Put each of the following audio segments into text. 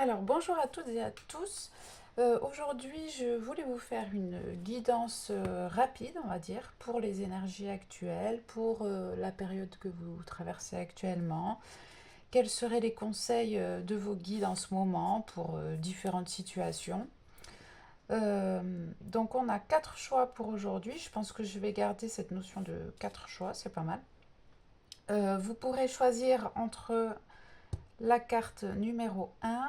Alors, bonjour à toutes et à tous. Aujourd'hui, je voulais vous faire une guidance rapide, on va dire, pour les énergies actuelles, pour la période que vous traversez actuellement. Quels seraient les conseils de vos guides en ce moment pour différentes situations? Donc, on a quatre choix pour aujourd'hui. Je pense que je vais garder cette notion de quatre choix, c'est pas mal. Vous pourrez choisir entre la carte numéro un,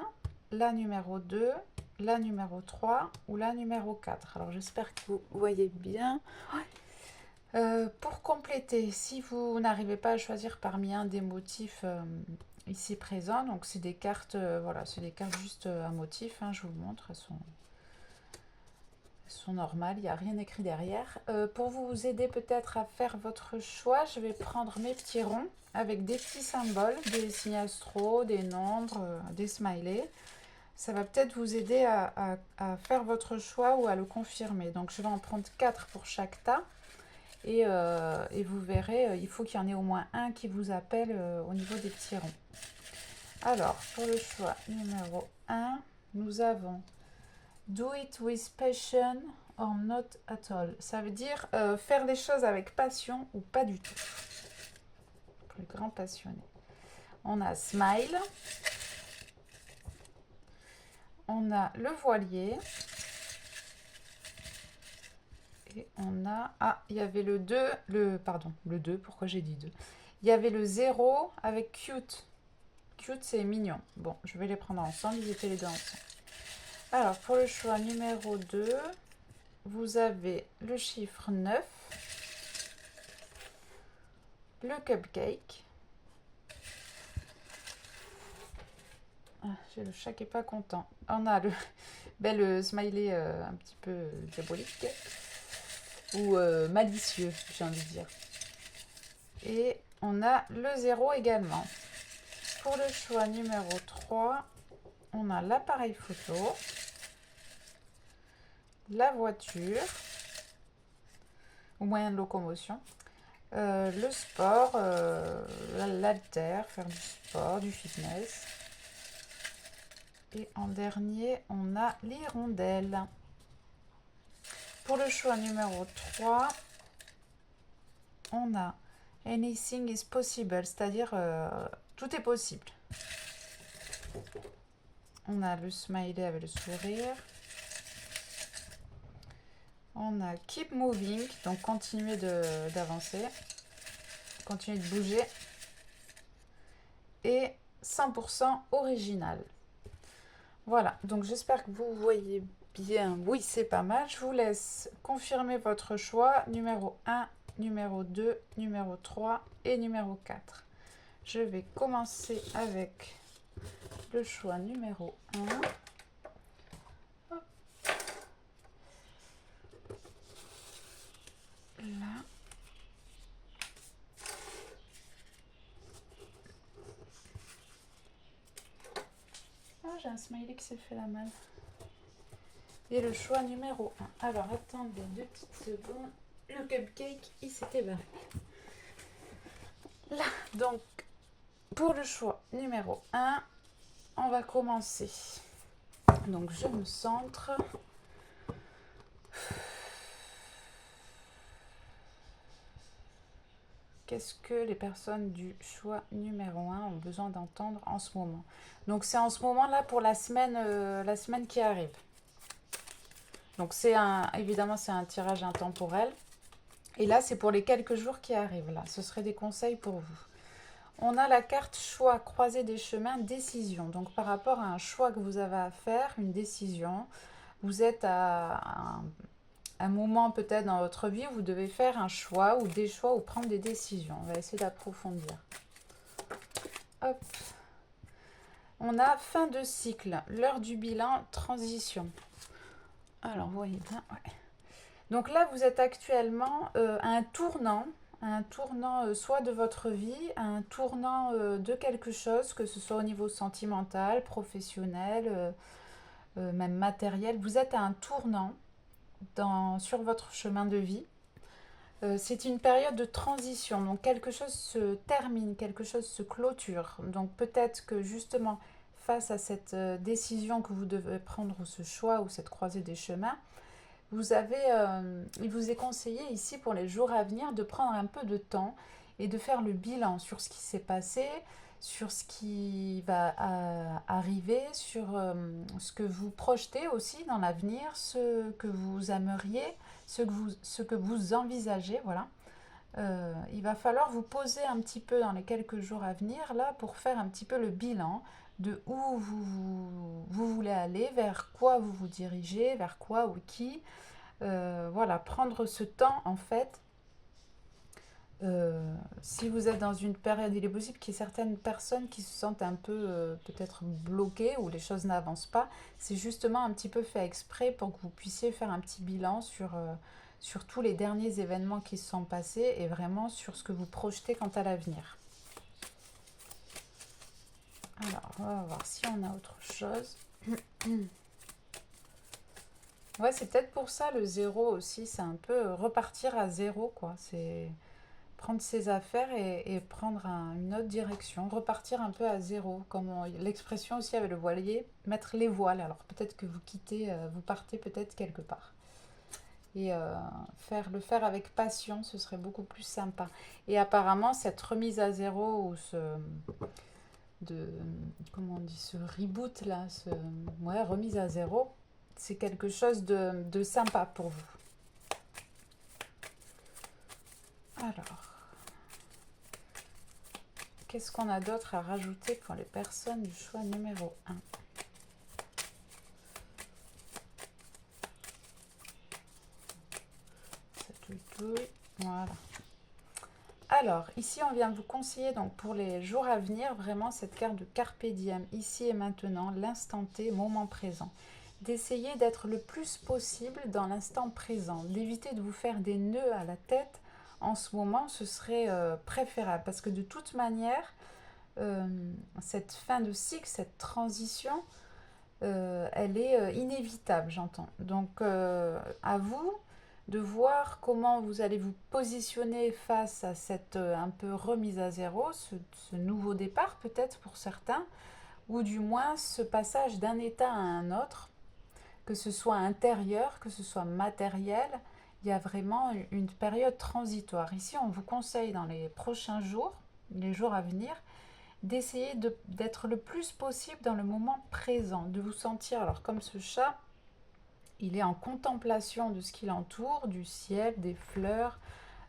la numéro 2, la numéro 3 ou la numéro 4. Alors j'espère que vous voyez bien. Pour compléter, si vous n'arrivez pas à choisir parmi un des motifs ici présents, donc c'est des cartes, voilà, c'est des cartes juste à motif, hein, je vous montre, elles sont normales, il n'y a rien écrit derrière. Pour vous aider peut-être à faire votre choix, je vais prendre mes petits ronds avec des petits symboles, des signes astro, des nombres, des smileys. Ça va peut-être vous aider à faire votre choix ou à le confirmer. Donc je vais en prendre 4 pour chaque tas. Et vous verrez, il faut qu'il y en ait au moins un qui vous appelle au niveau des petits ronds. Alors, pour le choix numéro un, nous avons Do it with passion or not at all. Ça veut dire faire les choses avec passion ou pas du tout. Pour les grands passionnés. On a smile. On a le voilier. Et on a... Ah, il y avait le 2, pardon, le 2, pourquoi j'ai dit 2? Il y avait le 0 avec cute. Cute, c'est mignon. Bon, je vais les prendre ensemble, ils étaient les deux ensemble. Alors, pour le choix numéro 2, vous avez le chiffre 9, le cupcake. Ah, j'ai le chat qui n'est pas content. On a le smiley un petit peu diabolique. Ou malicieux, j'ai envie de dire. Et on a le 0 également. Pour le choix numéro 3, on a l'appareil photo, la voiture, ou moyen de locomotion, le sport, l'haltère, faire du sport, du fitness. Et en dernier, on a l'hirondelle. Pour le choix numéro 3, on a Anything is possible, c'est-à-dire tout est possible. On a le smiley avec le sourire. On a keep moving, donc continuer d'avancer, continuer de bouger. Et 100% original. Voilà, donc j'espère que vous voyez bien. Oui, c'est pas mal. Je vous laisse confirmer votre choix. Numéro 1, numéro 2, numéro 3 et numéro 4. Je vais commencer avec le choix numéro 1. Hop. Là. Ah, j'ai un smiley qui s'est fait la malle. Et le choix numéro 1. Alors, attendez 2 petites secondes. Le cupcake, il s'était barré. Là, donc, pour le choix numéro 1, on va commencer. Donc, je me centre. Qu'est-ce que les personnes du choix numéro 1 ont besoin d'entendre en ce moment? Donc, c'est en ce moment-là pour la semaine qui arrive. Donc, évidemment, c'est un tirage intemporel. Et là, c'est pour les quelques jours qui arrivent. Là, ce seraient des conseils pour vous. On a la carte choix, croisée des chemins, décision. Donc par rapport à un choix que vous avez à faire, une décision, vous êtes à un moment peut-être dans votre vie où vous devez faire un choix ou des choix ou prendre des décisions. On va essayer d'approfondir. Hop. On a fin de cycle, l'heure du bilan, transition. Alors vous voyez bien, ouais. Donc là, vous êtes actuellement à un tournant soit de votre vie, un tournant de quelque chose, que ce soit au niveau sentimental, professionnel, même matériel. Vous êtes à un tournant sur votre chemin de vie. C'est une période de transition, donc quelque chose se termine, quelque chose se clôture. Donc peut-être que justement, face à cette décision que vous devez prendre, ou ce choix, ou cette croisée des chemins, il vous est conseillé ici pour les jours à venir de prendre un peu de temps et de faire le bilan sur ce qui s'est passé, sur ce qui va arriver, sur ce que vous projetez aussi dans l'avenir, ce que vous aimeriez, ce que vous envisagez, voilà. Il va falloir vous poser un petit peu dans les quelques jours à venir là pour faire un petit peu le bilan de où vous voulez aller, vers quoi vous vous dirigez, vers quoi ou qui. Voilà, prendre ce temps en fait. Si vous êtes dans une période, il est possible qu'il y ait certaines personnes qui se sentent un peu peut-être bloquées ou les choses n'avancent pas. C'est justement un petit peu fait exprès pour que vous puissiez faire un petit bilan sur tous les derniers événements qui se sont passés et vraiment sur ce que vous projetez quant à l'avenir. Alors, on va voir si on a autre chose. Ouais, c'est peut-être pour ça le zéro aussi, c'est un peu repartir à zéro, quoi. C'est prendre ses affaires et prendre une autre direction, repartir un peu à zéro, comme l'expression aussi avec le voilier, mettre les voiles. Alors peut-être que vous quittez, vous partez peut-être quelque part. Et le faire avec passion, ce serait beaucoup plus sympa. Et apparemment, cette remise à zéro ou comment on dit, ce reboot là, ouais, remise à zéro, c'est quelque chose de sympa pour vous. Alors, qu'est-ce qu'on a d'autre à rajouter pour les personnes du choix numéro 1? Ça touille. Voilà. Alors, ici, on vient vous conseiller donc pour les jours à venir, vraiment cette carte de Carpe Diem, ici et maintenant, l'instant T, moment présent. D'essayer d'être le plus possible dans l'instant présent, d'éviter de vous faire des nœuds à la tête en ce moment, ce serait préférable. Parce que de toute manière, cette fin de cycle, cette transition, elle est inévitable, j'entends. Donc, à vous de voir comment vous allez vous positionner face à cette un peu remise à zéro, ce nouveau départ peut-être pour certains, ou du moins ce passage d'un état à un autre, que ce soit intérieur, que ce soit matériel. Il y a vraiment une période transitoire. Ici, on vous conseille dans les prochains jours, les jours à venir, d'essayer d'être le plus possible dans le moment présent, de vous sentir, alors comme ce chat, il est en contemplation de ce qui l'entoure, du ciel, des fleurs.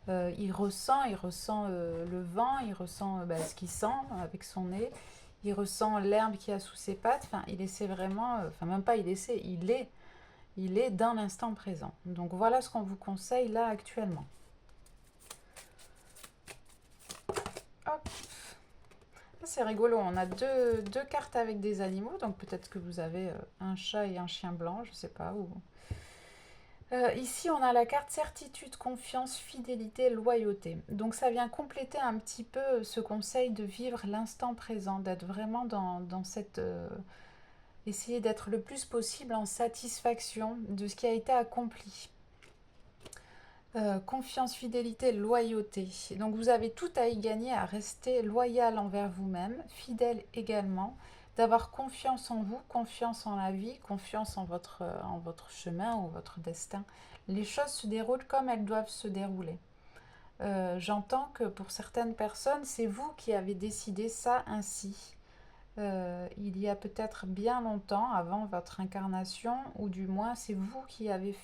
Il ressent le vent, il ressent ce qu'il sent avec son nez. Il ressent l'herbe qu'il y a sous ses pattes. Enfin, il essaie vraiment, enfin même pas il essaie, il est dans l'instant présent. Donc voilà ce qu'on vous conseille là actuellement. Hop. C'est rigolo, on a deux cartes avec des animaux, donc peut-être que vous avez un chat et un chien blanc, je sais pas. Ici, on a la carte certitude, confiance, fidélité, loyauté. Donc ça vient compléter un petit peu ce conseil de vivre l'instant présent, d'être vraiment dans cette... essayer d'être le plus possible en satisfaction de ce qui a été accompli. Confiance, fidélité, loyauté. Donc vous avez tout à y gagner à rester loyal envers vous-même, fidèle également, d'avoir confiance en vous, confiance en la vie, confiance en votre chemin ou votre destin. Les choses se déroulent comme elles doivent se dérouler. J'entends que pour certaines personnes, c'est vous qui avez décidé ça ainsi. Il y a peut-être bien longtemps avant votre incarnation, ou du moins c'est vous qui avez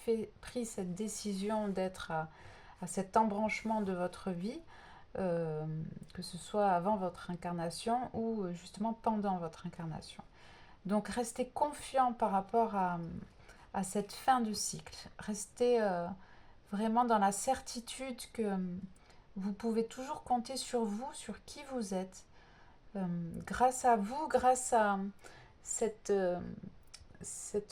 pris cette décision d'être à cet embranchement de votre vie, que ce soit avant votre incarnation ou justement pendant votre incarnation. Donc restez confiant par rapport à cette fin de cycle. Restez vraiment dans la certitude que vous pouvez toujours compter sur vous, sur qui vous êtes. Grâce à vous, grâce à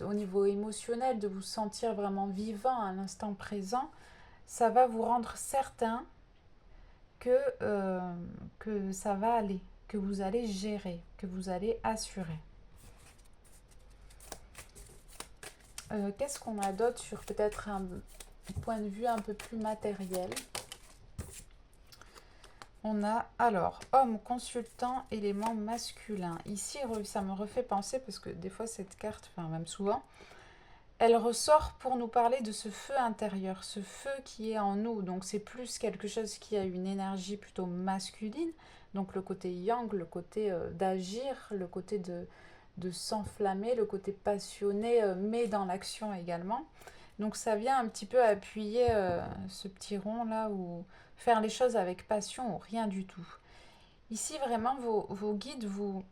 au niveau émotionnel, de vous sentir vraiment vivant à l'instant présent, ça va vous rendre certain que ça va aller, que vous allez gérer, que vous allez assurer. Qu'est-ce qu'on a d'autre sur peut-être un point de vue un peu plus matériel? On a alors homme consultant, élément masculin. Ici, ça me refait penser, parce que des fois cette carte, enfin même souvent, elle ressort pour nous parler de ce feu intérieur, ce feu qui est en nous. Donc c'est plus quelque chose qui a une énergie plutôt masculine, donc le côté yang, le côté d'agir, le côté de s'enflammer, le côté passionné, mais dans l'action également. Donc ça vient un petit peu appuyer ce petit rond là, ou faire les choses avec passion ou rien du tout. Ici vraiment vos guides vous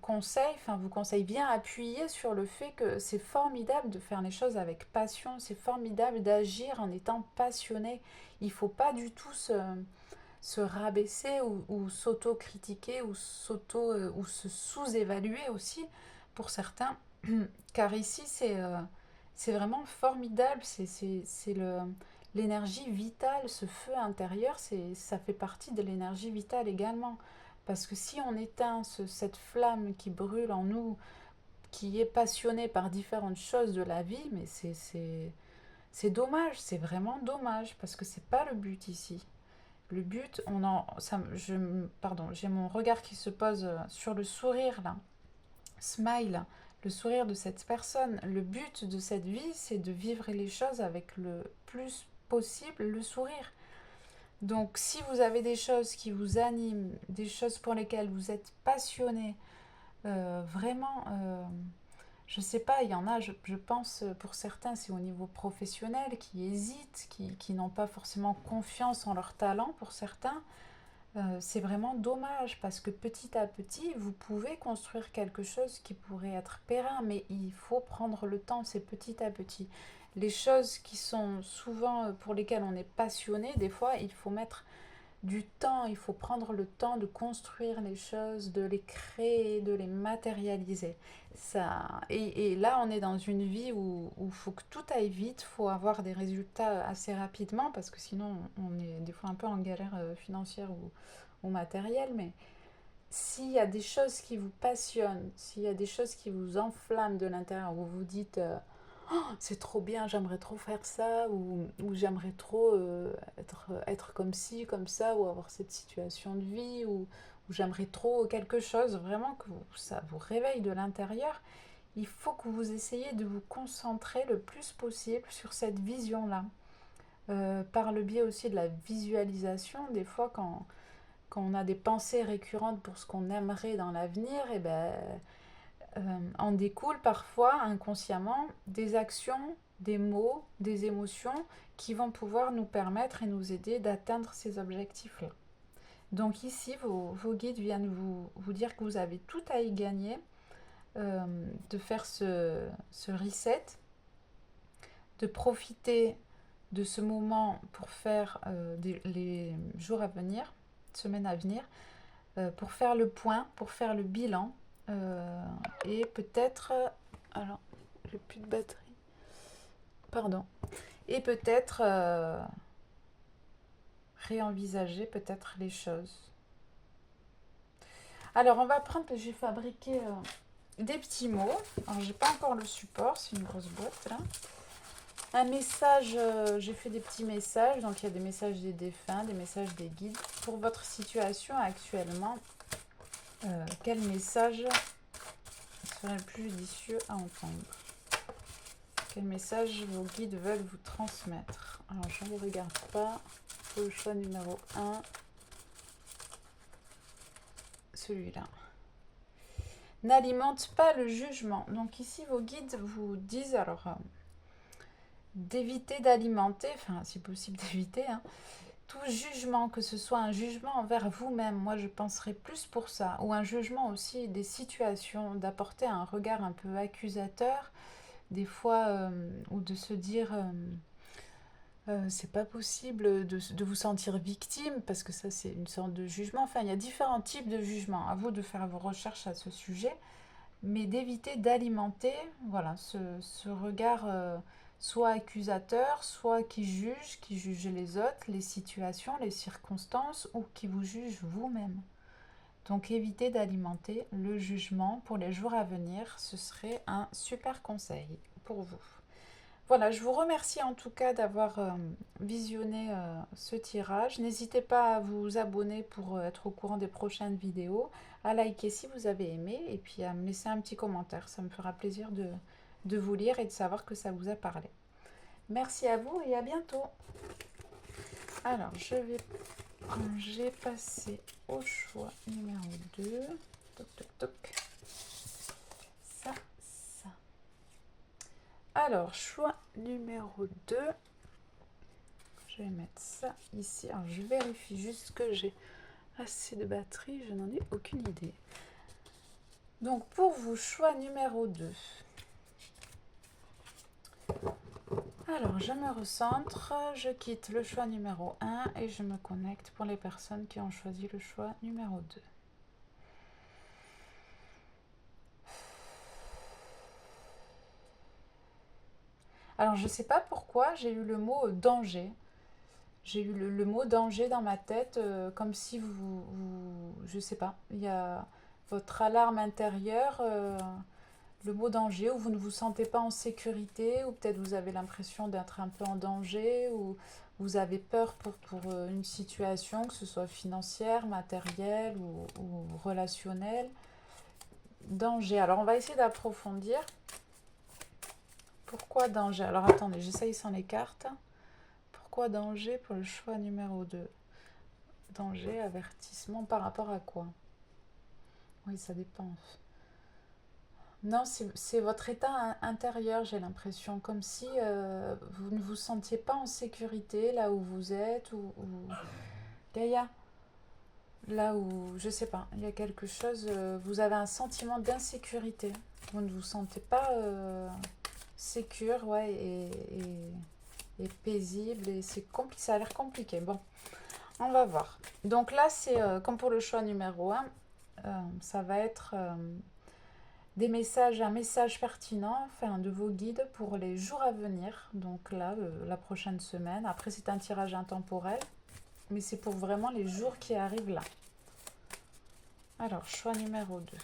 conseillent bien appuyer sur le fait que c'est formidable de faire les choses avec passion, c'est formidable d'agir en étant passionné. Il ne faut pas du tout se rabaisser ou s'auto-critiquer ou se sous-évaluer aussi pour certains, car ici c'est vraiment formidable, l'énergie vitale, ce feu intérieur, ça fait partie de l'énergie vitale également. Parce que si on éteint cette flamme qui brûle en nous, qui est passionnée par différentes choses de la vie, mais c'est dommage, c'est vraiment dommage, parce que c'est pas le but ici. Le but, pardon, j'ai mon regard qui se pose sur le sourire là, smile, le sourire de cette personne. Le but de cette vie, c'est de vivre les choses avec le plus possible le sourire. Donc si vous avez des choses qui vous animent, des choses pour lesquelles vous êtes passionné, vraiment, je sais pas, il y en a, je pense, pour certains, c'est au niveau professionnel, qui hésitent, qui n'ont pas forcément confiance en leur talent pour certains. C'est vraiment dommage parce que petit à petit, vous pouvez construire quelque chose qui pourrait être périn, mais il faut prendre le temps, c'est petit à petit. Les choses qui sont souvent pour lesquelles on est passionné, des fois, il faut mettre du temps, il faut prendre le temps de construire les choses, de les créer, de les matérialiser. Et là, on est dans une vie où il faut que tout aille vite, il faut avoir des résultats assez rapidement, parce que sinon, on est des fois un peu en galère financière ou matérielle. Mais s'il y a des choses qui vous passionnent, s'il y a des choses qui vous enflamment de l'intérieur, où vous vous dites oh, c'est trop bien, j'aimerais trop faire ça, ou j'aimerais trop être comme ci, comme ça, ou avoir cette situation de vie, ou j'aimerais trop quelque chose, vraiment que ça vous réveille de l'intérieur, il faut que vous essayiez de vous concentrer le plus possible sur cette vision-là. Par le biais aussi de la visualisation, des fois quand on a des pensées récurrentes pour ce qu'on aimerait dans l'avenir, et ben en découle parfois inconsciemment des actions, des mots, des émotions qui vont pouvoir nous permettre et nous aider d'atteindre ces objectifs-là. Donc ici, vos guides viennent vous dire que vous avez tout à y gagner, de faire ce reset, de profiter de ce moment pour faire les jours à venir, semaines à venir, pour faire le point, pour faire le bilan, et peut-être... alors, j'ai plus de batterie. Pardon. Et peut-être réenvisager peut-être les choses. Alors, on va prendre, j'ai fabriqué des petits mots. Alors, j'ai pas encore le support, c'est une grosse boîte là. Un message, j'ai fait des petits messages, donc il y a des messages des défunts, des messages des guides. Pour votre situation actuellement, quel message serait le plus judicieux à entendre? Quel message vos guides veulent vous transmettre? Alors, je ne regarde pas. Le choix numéro 1. Celui-là. N'alimente pas le jugement. Donc ici, vos guides vous disent alors d'éviter d'alimenter, enfin si possible d'éviter, tout jugement, que ce soit un jugement envers vous-même. Moi, je penserais plus pour ça. Ou un jugement aussi des situations, d'apporter un regard un peu accusateur, des fois, ou de se dire... c'est pas possible de vous sentir victime, parce que ça c'est une sorte de jugement. Enfin, il y a différents types de jugements. À vous de faire vos recherches à ce sujet, mais d'éviter d'alimenter voilà, ce regard soit accusateur, soit qui juge les autres, les situations, les circonstances, ou qui vous juge vous-même. Donc évitez d'alimenter le jugement pour les jours à venir, ce serait un super conseil pour vous. Voilà, je vous remercie en tout cas d'avoir visionné ce tirage. N'hésitez pas à vous abonner pour être au courant des prochaines vidéos, à liker si vous avez aimé et puis à me laisser un petit commentaire. Ça me fera plaisir de vous lire et de savoir que ça vous a parlé. Merci à vous et à bientôt. Alors, je vais passer au choix numéro 2. Toc, toc, toc. Ça, ça. Alors, choix numéro 2. Je vais mettre ça ici. Alors, je vérifie juste que j'ai assez de batterie. Je n'en ai aucune idée. Donc, pour vous, choix numéro 2. Alors, je me recentre. Je quitte le choix numéro 1 et je me connecte pour les personnes qui ont choisi le choix numéro 2. Alors, je ne sais pas pourquoi j'ai eu le mot danger. J'ai eu le mot danger dans ma tête, comme si je sais pas, il y a votre alarme intérieure, le mot danger, où vous ne vous sentez pas en sécurité, ou peut-être vous avez l'impression d'être un peu en danger, ou vous avez peur pour une situation, que ce soit financière, matérielle ou relationnelle. Danger. Alors on va essayer d'approfondir. Pourquoi danger? Alors attendez, j'essaye sans les cartes. Pourquoi danger pour le choix numéro 2? Danger, avertissement par rapport à quoi? Oui, ça dépend. Non, c'est votre état intérieur, j'ai l'impression, comme si vous ne vous sentiez pas en sécurité là où vous êtes, ou Gaïa, là où, je sais pas, il y a quelque chose, vous avez un sentiment d'insécurité, vous ne vous sentez pas sécure, ouais, et paisible, et ça a l'air compliqué. Bon, on va voir. Donc là, c'est comme pour le choix numéro 1, ça va être un message pertinent, enfin, de vos guides pour les jours à venir. Donc là, la prochaine semaine. Après, c'est un tirage intemporel, mais c'est pour vraiment les jours qui arrivent là. Alors, choix numéro 2.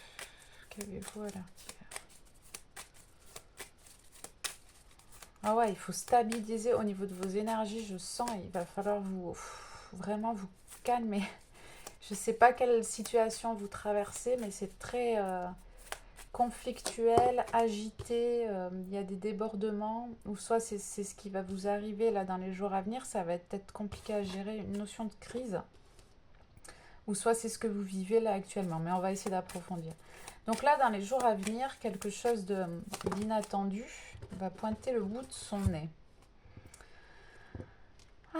Qu'avez-vous à l'arrière? Ah ouais, il faut stabiliser au niveau de vos énergies, je sens. Il va falloir vraiment vous calmer. Je ne sais pas quelle situation vous traversez, mais c'est très conflictuel, agité, il y a des débordements, ou soit c'est ce qui va vous arriver là dans les jours à venir, ça va être peut-être compliqué à gérer, une notion de crise, ou soit c'est ce que vous vivez là actuellement, mais on va essayer d'approfondir. Donc là, dans les jours à venir, quelque chose d'inattendu va pointer le bout de son nez. Ah.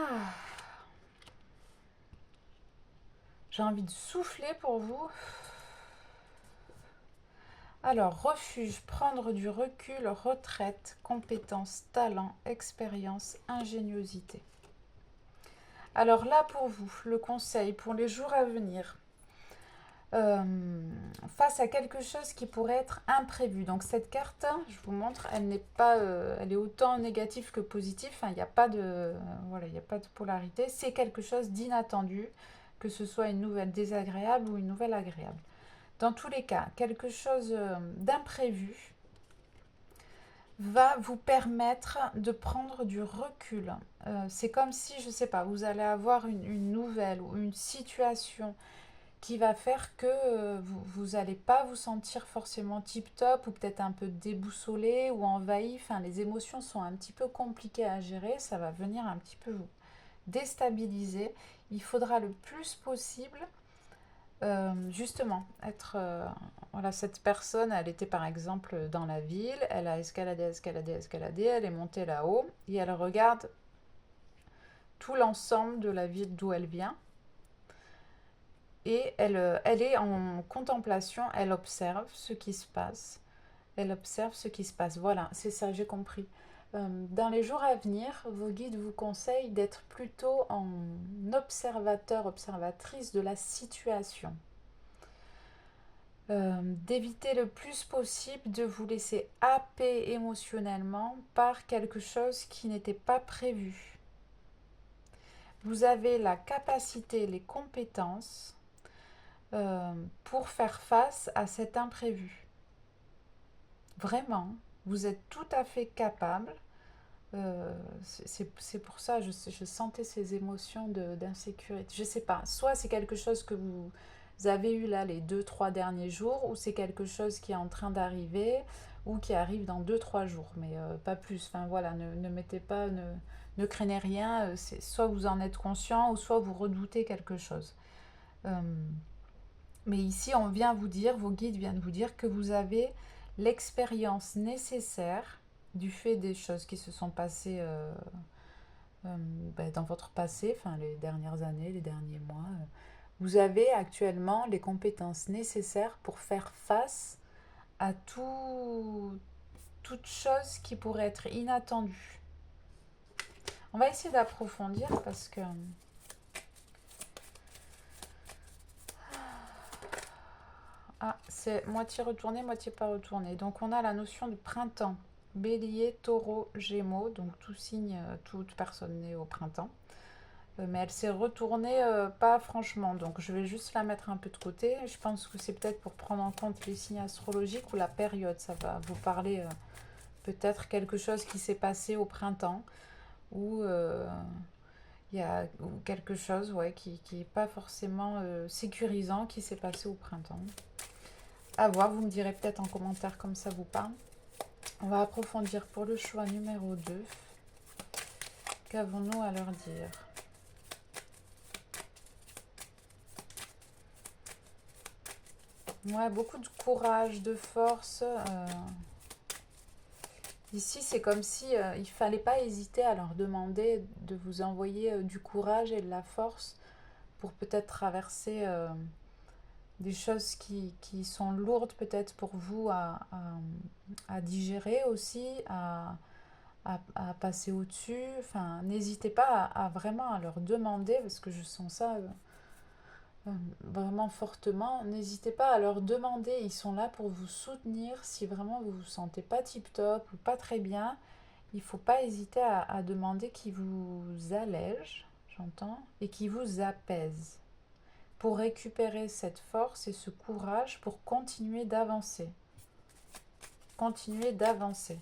J'ai envie de souffler pour vous. Alors, refuge, prendre du recul, retraite, compétence, talent, expérience, ingéniosité. Alors là, pour vous, le conseil pour les jours à venir, face à quelque chose qui pourrait être imprévu. Donc cette carte, je vous montre, elle n'est pas, elle est autant négative que positive. Enfin, il n'y a pas de, voilà, il n'y a pas de polarité. C'est quelque chose d'inattendu, que ce soit une nouvelle désagréable ou une nouvelle agréable. Dans tous les cas, quelque chose d'imprévu va vous permettre de prendre du recul. C'est comme si, je ne sais pas, vous allez avoir une nouvelle ou une situation qui va faire que vous n'allez pas vous sentir forcément tip-top, ou peut-être un peu déboussolé ou envahi. Enfin, les émotions sont un petit peu compliquées à gérer, ça va venir un petit peu vous déstabiliser. Il faudra le plus possible justement être voilà, cette personne, elle était par exemple dans la ville, elle a escaladé, escaladé, escaladé, elle est montée là-haut et elle regarde tout l'ensemble de la ville d'où elle vient. Et elle est en contemplation, elle observe ce qui se passe. Elle observe ce qui se passe. Voilà, c'est ça, j'ai compris. Dans les jours à venir, vos guides vous conseillent d'être plutôt en observateur, observatrice de la situation. D'éviter le plus possible de vous laisser happer émotionnellement par quelque chose qui n'était pas prévu. Vous avez la capacité, les compétences pour faire face à cet imprévu. Vraiment, vous êtes tout à fait capable C'est pour ça, je sentais ces émotions d'insécurité. Je sais pas, soit c'est quelque chose que vous avez eu là les 2, 3 derniers jours, ou c'est quelque chose qui est en train d'arriver, ou qui arrive dans 2, 3 jours, mais pas plus. Enfin voilà, ne mettez pas, ne craignez rien, soit vous en êtes conscient, ou soit vous redoutez quelque chose. Euh, mais ici, on vient vous dire, vos guides viennent vous dire que vous avez l'expérience nécessaire du fait des choses qui se sont passées dans votre passé, enfin les dernières années, les derniers mois. Vous avez actuellement les compétences nécessaires pour faire face à toute chose qui pourrait être inattendue. On va essayer d'approfondir parce que c'est moitié retourné, moitié pas retourné. Donc on a la notion de printemps. Bélier, taureau, gémeaux, donc tout signe, toute personne née au printemps. Mais elle s'est retournée pas franchement, donc je vais juste la mettre un peu de côté. Je pense que c'est peut-être pour prendre en compte les signes astrologiques ou la période. Ça va vous parler peut-être quelque chose qui s'est passé au printemps ou il y a ou quelque chose ouais, qui n'est pas forcément sécurisant qui s'est passé au printemps. À voir, vous me direz peut-être en commentaire comme ça vous parle. On va approfondir pour le choix numéro 2. Qu'avons-nous à leur dire? Ouais, beaucoup de courage, de force. Ici, c'est comme si il fallait pas hésiter à leur demander de vous envoyer du courage et de la force pour peut-être traverser des choses qui sont lourdes peut-être pour vous à digérer aussi, à passer au-dessus. Enfin, n'hésitez pas vraiment à leur demander, parce que je sens ça vraiment fortement. N'hésitez pas à leur demander, ils sont là pour vous soutenir. Si vraiment vous vous sentez pas tip-top ou pas très bien, il faut pas hésiter à demander qu'ils vous allègent, j'entends, et qu'ils vous apaisent pour récupérer cette force et ce courage pour continuer d'avancer. Continuer d'avancer.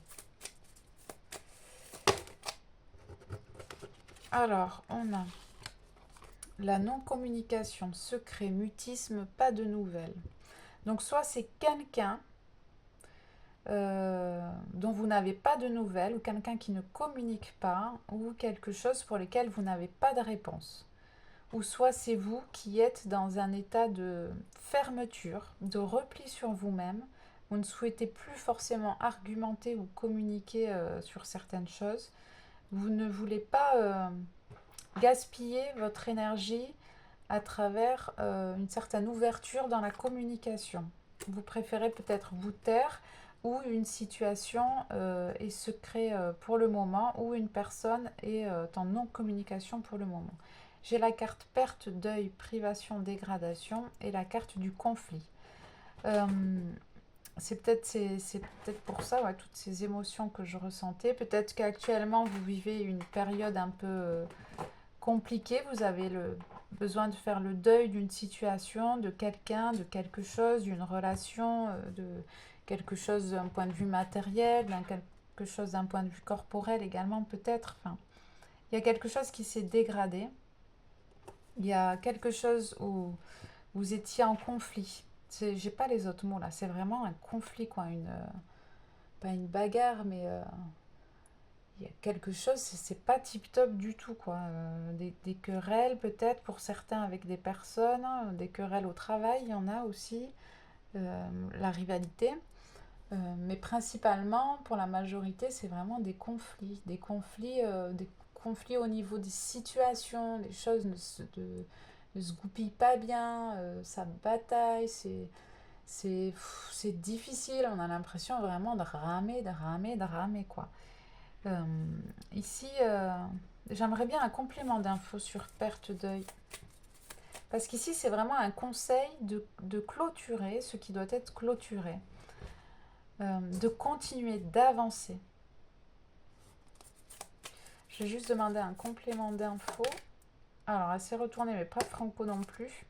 Alors, on a la non-communication, secret, mutisme, pas de nouvelles. Donc, soit c'est quelqu'un dont vous n'avez pas de nouvelles, ou quelqu'un qui ne communique pas, ou quelque chose pour lequel vous n'avez pas de réponse. Ou soit c'est vous qui êtes dans un état de fermeture, de repli sur vous-même. Vous ne souhaitez plus forcément argumenter ou communiquer sur certaines choses. Vous ne voulez pas gaspiller votre énergie à travers une certaine ouverture dans la communication. Vous préférez peut-être vous taire, ou une situation est secret pour le moment, ou une personne est en non-communication pour le moment. J'ai la carte perte, deuil, privation, dégradation et la carte du conflit. Euh, c'est peut-être pour ça, ouais, toutes ces émotions que je ressentais. Peut-être qu'actuellement vous vivez une période un peu compliquée. Vous avez besoin de faire le deuil d'une situation, de quelqu'un, de quelque chose, d'une relation, de quelque chose d'un point de vue matériel, quelque chose d'un point de vue corporel également peut-être. Enfin, il y a quelque chose qui s'est dégradé. Il y a quelque chose où vous étiez en conflit. J'ai pas les autres mots là. C'est vraiment un conflit, quoi. Pas une bagarre, mais il y a quelque chose. C'est pas tip top du tout, quoi. Des querelles peut-être pour certains avec des personnes, hein, des querelles au travail, il y en a aussi. La rivalité. Mais principalement, pour la majorité, c'est vraiment des conflits au niveau des situations, les choses ne se goupillent pas bien, ça bataille, c'est difficile, on a l'impression vraiment de ramer, de ramer, de ramer, quoi. Euh, Ici, j'aimerais bien un complément d'infos sur perte d'œil. Parce qu'ici, c'est vraiment un conseil de clôturer ce qui doit être clôturé. De continuer d'avancer. Je vais juste demander un complément d'info. Alors, elle s'est retournée, mais pas franco non plus.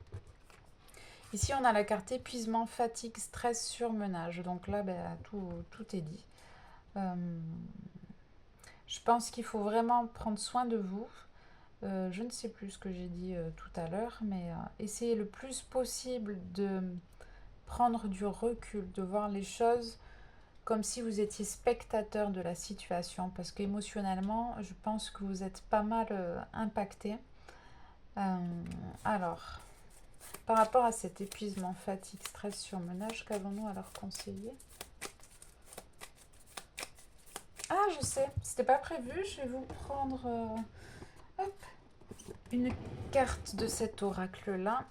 Ici, on a la carte épuisement, fatigue, stress, surmenage. Donc là, tout est dit. Je pense qu'il faut vraiment prendre soin de vous. Je ne sais plus ce que j'ai dit tout à l'heure, mais essayez le plus possible de prendre du recul, de voir les choses comme si vous étiez spectateur de la situation, parce qu'émotionnellement, je pense que vous êtes pas mal impacté. Euh, alors, par rapport à cet épuisement, fatigue, stress, surmenage, qu'avons-nous à leur conseiller? Ah, je sais, c'était pas prévu, je vais vous prendre hop, une carte de cet oracle-là.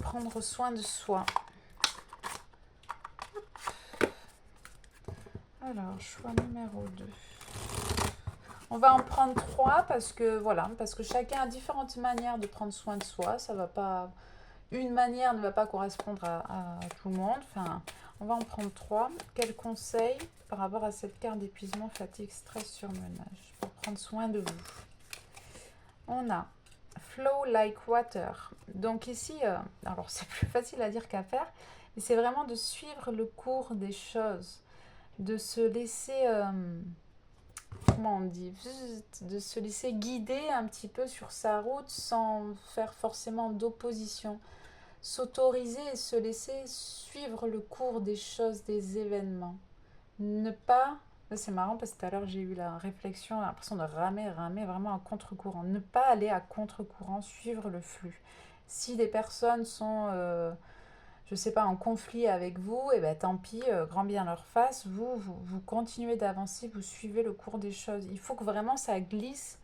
Prendre soin de soi. Alors, choix numéro 2. On va en prendre 3 parce que voilà, parce que chacun a différentes manières de prendre soin de soi. Ça va pas, une manière ne va pas correspondre à tout le monde. Enfin, on va en prendre 3. Quel conseil par rapport à cette carte d'épuisement, fatigue, stress, surmenage pour prendre soin de vous? On a flow like water. Donc ici, alors c'est plus facile à dire qu'à faire, mais c'est vraiment de suivre le cours des choses, de se laisser, comment on dit, de se laisser guider un petit peu sur sa route sans faire forcément d'opposition. S'autoriser et se laisser suivre le cours des choses, des événements. Ne pas, c'est marrant parce que tout à l'heure j'ai eu la réflexion, l'impression de ramer vraiment à contre-courant. Ne pas aller à contre-courant, suivre le flux. Si des personnes sont, je sais pas, en conflit avec vous, et ben tant pis, grand bien leur face, vous continuez d'avancer, vous suivez le cours des choses. Il faut que vraiment ça glisse.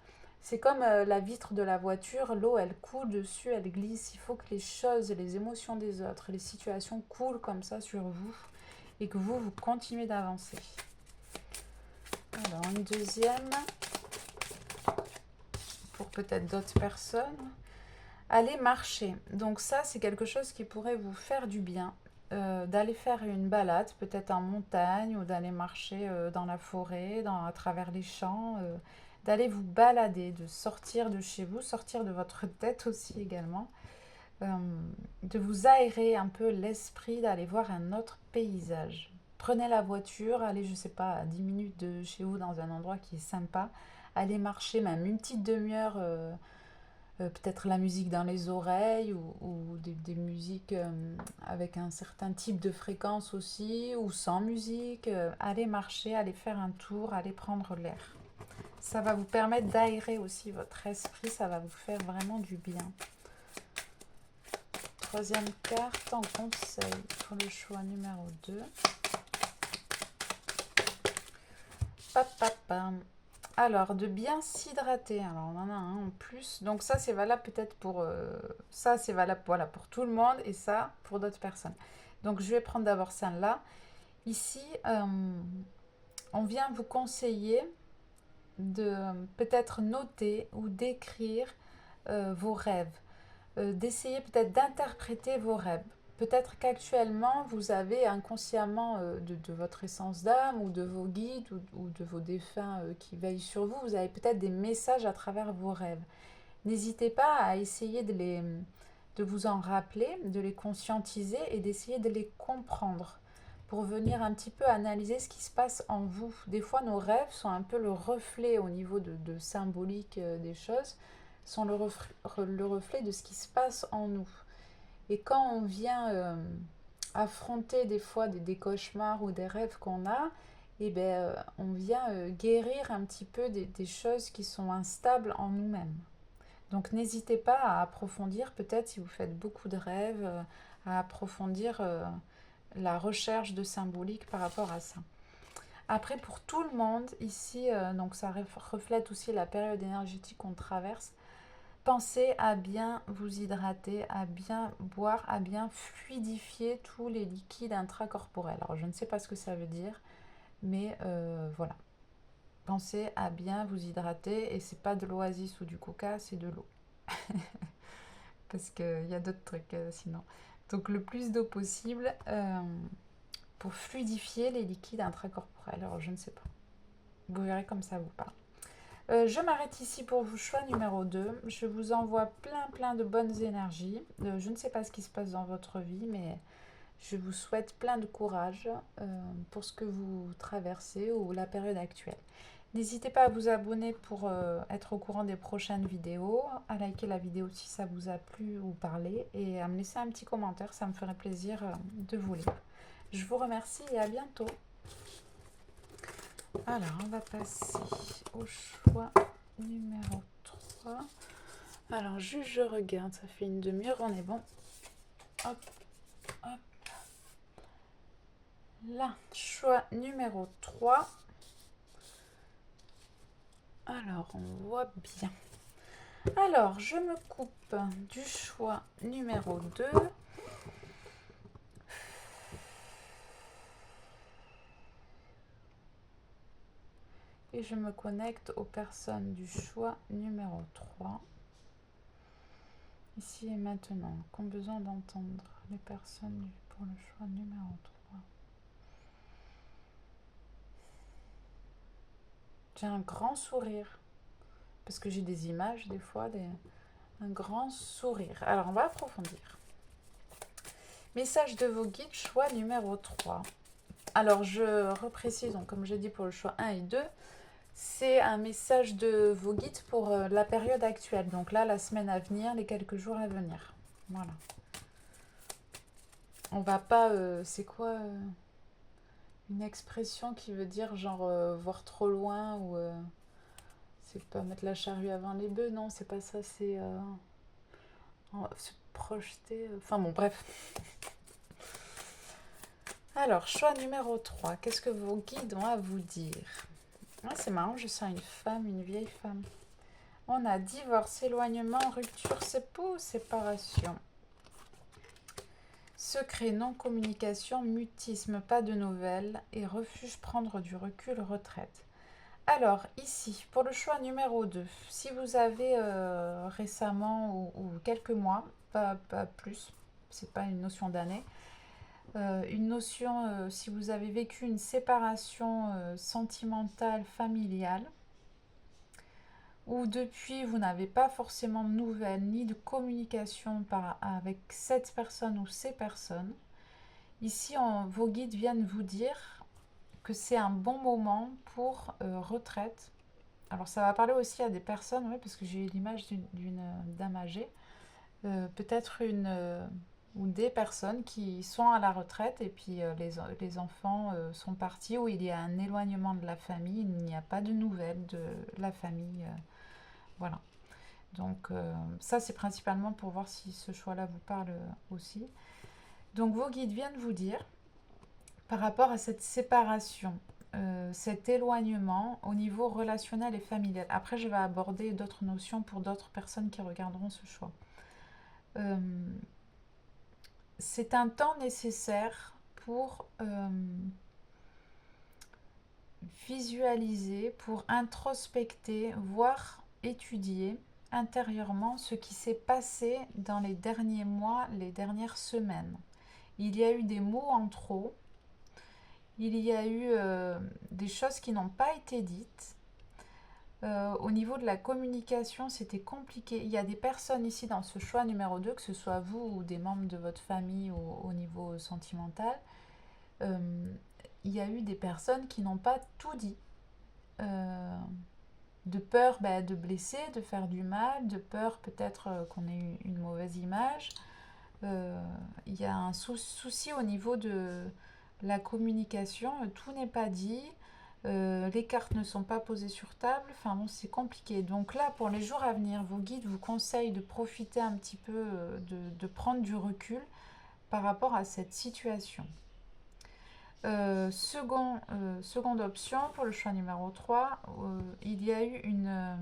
C'est comme la vitre de la voiture, l'eau elle coule dessus, elle glisse. Il faut que les choses, les émotions des autres, les situations coulent comme ça sur vous et que vous continuez d'avancer. Alors une deuxième, pour peut-être d'autres personnes. Aller marcher. Donc ça, c'est quelque chose qui pourrait vous faire du bien. D'aller faire une balade, peut-être en montagne, ou d'aller marcher dans la forêt, à travers les champs, d'aller vous balader, de sortir de chez vous, sortir de votre tête aussi également, euh, de vous aérer un peu l'esprit, d'aller voir un autre paysage. Prenez la voiture, allez, je sais pas, à 10 minutes de chez vous dans un endroit qui est sympa, allez marcher même une petite demi-heure, peut-être la musique dans les oreilles ou des musiques avec un certain type de fréquence aussi, ou sans musique. Allez marcher, allez faire un tour, allez prendre l'air. Ça va vous permettre d'aérer aussi votre esprit, ça va vous faire vraiment du bien. Troisième carte en conseil pour le choix numéro 2. Papapam. Alors, de bien s'hydrater. Alors, on en a un en plus. Donc, ça, c'est valable peut-être pour... ça, c'est valable voilà, pour tout le monde et ça, pour d'autres personnes. Donc, je vais prendre d'abord celle-là. Ici, on vient vous conseiller de peut-être noter ou d'écrire vos rêves. D'essayer peut-être d'interpréter vos rêves. Peut-être qu'actuellement, vous avez inconsciemment de votre essence d'âme ou de vos guides ou de vos défunts qui veillent sur vous, vous avez peut-être des messages à travers vos rêves. N'hésitez pas à essayer de vous en rappeler, de les conscientiser et d'essayer de les comprendre pour venir un petit peu analyser ce qui se passe en vous. Des fois, nos rêves sont un peu le reflet au niveau de symbolique des choses, sont le reflet de ce qui se passe en nous. Et quand on vient affronter des fois des cauchemars ou des rêves qu'on a, eh ben, on vient guérir un petit peu des choses qui sont instables en nous-mêmes. Donc n'hésitez pas à approfondir, peut-être si vous faites beaucoup de rêves, à approfondir la recherche de symbolique par rapport à ça. Après, pour tout le monde, ici, donc ça reflète aussi la période énergétique qu'on traverse. Pensez à bien vous hydrater, à bien boire, à bien fluidifier tous les liquides intracorporels. Alors, je ne sais pas ce que ça veut dire, mais voilà. Pensez à bien vous hydrater et c'est pas de l'oasis ou du coca, c'est de l'eau. Parce qu'il y a d'autres trucs sinon. Donc, le plus d'eau possible pour fluidifier les liquides intracorporels. Alors, je ne sais pas. Vous verrez comme ça vous parle. Je m'arrête ici pour vos choix numéro 2. Je vous envoie plein de bonnes énergies. Je ne sais pas ce qui se passe dans votre vie, mais je vous souhaite plein de courage pour ce que vous traversez ou la période actuelle. N'hésitez pas à vous abonner pour être au courant des prochaines vidéos, à liker la vidéo si ça vous a plu ou parlé et à me laisser un petit commentaire, ça me ferait plaisir de vous lire. Je vous remercie et à bientôt. Alors, on va passer au choix numéro 3. Alors, juste je regarde, ça fait une demi-heure, on est bon. Hop, hop. Là, choix numéro 3. Alors, on voit bien. Alors, je me coupe du choix numéro 2. Et je me connecte aux personnes du choix numéro 3. Ici et maintenant, qu'ont besoin d'entendre les personnes pour le choix numéro 3. J'ai un grand sourire. Parce que j'ai des images des fois, un grand sourire. Alors, on va approfondir. Message de vos guides, choix numéro 3. Alors, je reprécise, donc, comme j'ai dit pour le choix 1 et 2, c'est un message de vos guides pour la période actuelle. Donc là, la semaine à venir, les quelques jours à venir. Voilà. On va pas... c'est quoi une expression qui veut dire genre voir trop loin ou... c'est pas mettre la charrue avant les bœufs, non, c'est pas ça, c'est... se projeter... Enfin bon, bref. Alors, choix numéro 3. Qu'est-ce que vos guides ont à vous dire? C'est marrant, je sens une femme, une vieille femme. On a divorce, éloignement, rupture, séparation. Secret, non-communication, mutisme, pas de nouvelles et refuge, prendre du recul, retraite. Alors, ici, pour le choix numéro 2, si vous avez récemment ou quelques mois, pas plus, c'est pas une notion d'année, une notion, si vous avez vécu une séparation sentimentale, familiale, ou depuis vous n'avez pas forcément de nouvelles ni de communication avec cette personne ou ces personnes, ici vos guides viennent vous dire que c'est un bon moment pour retraite. Alors ça va parler aussi à des personnes, oui, parce que j'ai eu l'image d'une dame âgée, peut-être une ou des personnes qui sont à la retraite et puis les enfants sont partis, ou il y a un éloignement de la famille, il n'y a pas de nouvelles de la famille. Voilà. Donc ça c'est principalement pour voir si ce choix-là vous parle aussi. Donc vos guides viennent vous dire, par rapport à cette séparation, cet éloignement au niveau relationnel et familial. Après je vais aborder d'autres notions pour d'autres personnes qui regarderont ce choix. C'est un temps nécessaire pour visualiser, pour introspecter, voire étudier intérieurement ce qui s'est passé dans les derniers mois, les dernières semaines. Il y a eu des mots en trop, il y a eu des choses qui n'ont pas été dites. Au niveau de la communication, c'était compliqué. Il y a des personnes ici dans ce choix numéro 2, que ce soit vous ou des membres de votre famille au niveau sentimental, il y a eu des personnes qui n'ont pas tout dit. De peur de blesser, de faire du mal, de peur peut-être qu'on ait une mauvaise image. Il y a un souci au niveau de la communication, tout n'est pas dit, les cartes ne sont pas posées sur table, enfin bon, c'est compliqué. Donc là, pour les jours à venir, vos guides vous conseillent de profiter un petit peu, de prendre du recul par rapport à cette situation. Seconde option, pour le choix numéro 3, il y a eu une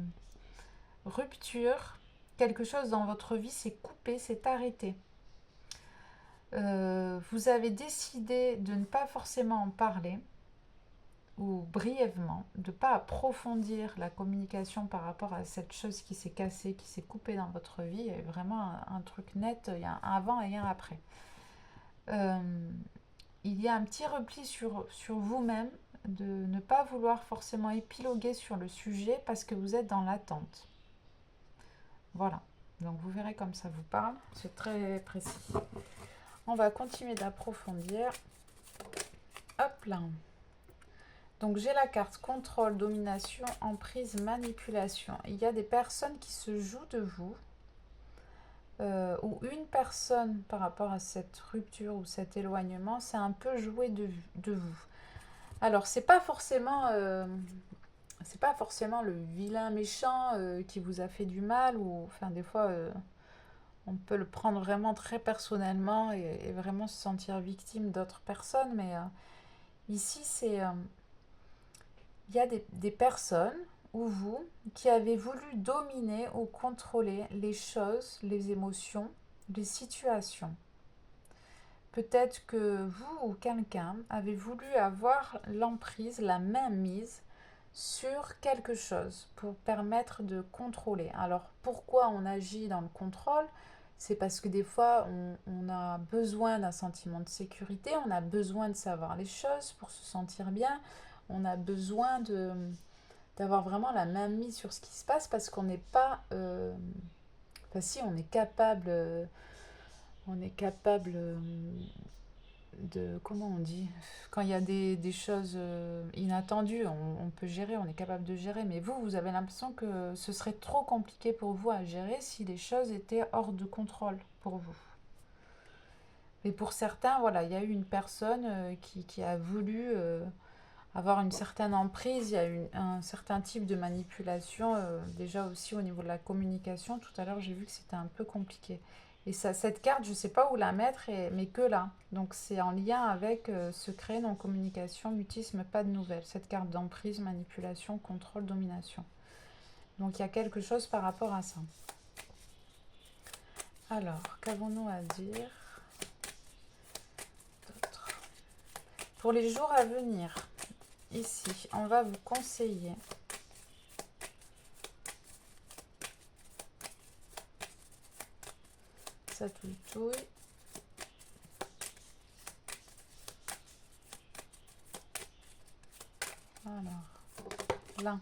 rupture, quelque chose dans votre vie s'est coupé, s'est arrêté. Vous avez décidé de ne pas forcément en parler, ou brièvement, de ne pas approfondir la communication par rapport à cette chose qui s'est cassée, qui s'est coupée dans votre vie. Il y a vraiment un truc net, il y a un avant et un après. Il y a un petit repli sur vous-même, de ne pas vouloir forcément épiloguer sur le sujet parce que vous êtes dans l'attente. Voilà, donc vous verrez comme ça vous parle, c'est très précis. On va continuer d'approfondir. Hop là. Donc j'ai la carte contrôle, domination, emprise, manipulation. Il y a des personnes qui se jouent de vous, ou une personne par rapport à cette rupture ou cet éloignement, c'est un peu joué de vous. Alors c'est pas forcément le vilain méchant qui vous a fait du mal, ou enfin des fois on peut le prendre vraiment très personnellement et vraiment se sentir victime d'autres personnes, mais ici c'est il y a des personnes ou vous qui avez voulu dominer ou contrôler les choses, les émotions, les situations. Peut-être que vous ou quelqu'un avez voulu avoir l'emprise, la mainmise sur quelque chose pour permettre de contrôler. Alors pourquoi on agit dans le contrôle? C'est parce que des fois on a besoin d'un sentiment de sécurité, on a besoin de savoir les choses pour se sentir bien, on a besoin d'avoir vraiment la main mise sur ce qui se passe parce qu'on n'est pas... enfin si, on est capable de... Comment on dit? Quand il y a des choses inattendues, on peut gérer, on est capable de gérer. Mais vous avez l'impression que ce serait trop compliqué pour vous à gérer si les choses étaient hors de contrôle pour vous. Mais pour certains, voilà, il y a eu une personne qui a voulu avoir une certaine emprise, il y a un certain type de manipulation, déjà aussi au niveau de la communication. Tout à l'heure, j'ai vu que c'était un peu compliqué. Et ça, cette carte, je ne sais pas où la mettre, mais que là. Donc c'est en lien avec secret, non-communication, mutisme, pas de nouvelles. Cette carte d'emprise, manipulation, contrôle, domination. Donc il y a quelque chose par rapport à ça. Alors, qu'avons-nous à dire d'autre? Pour les jours à venir, ici, on va vous conseiller ça touille. Alors, là.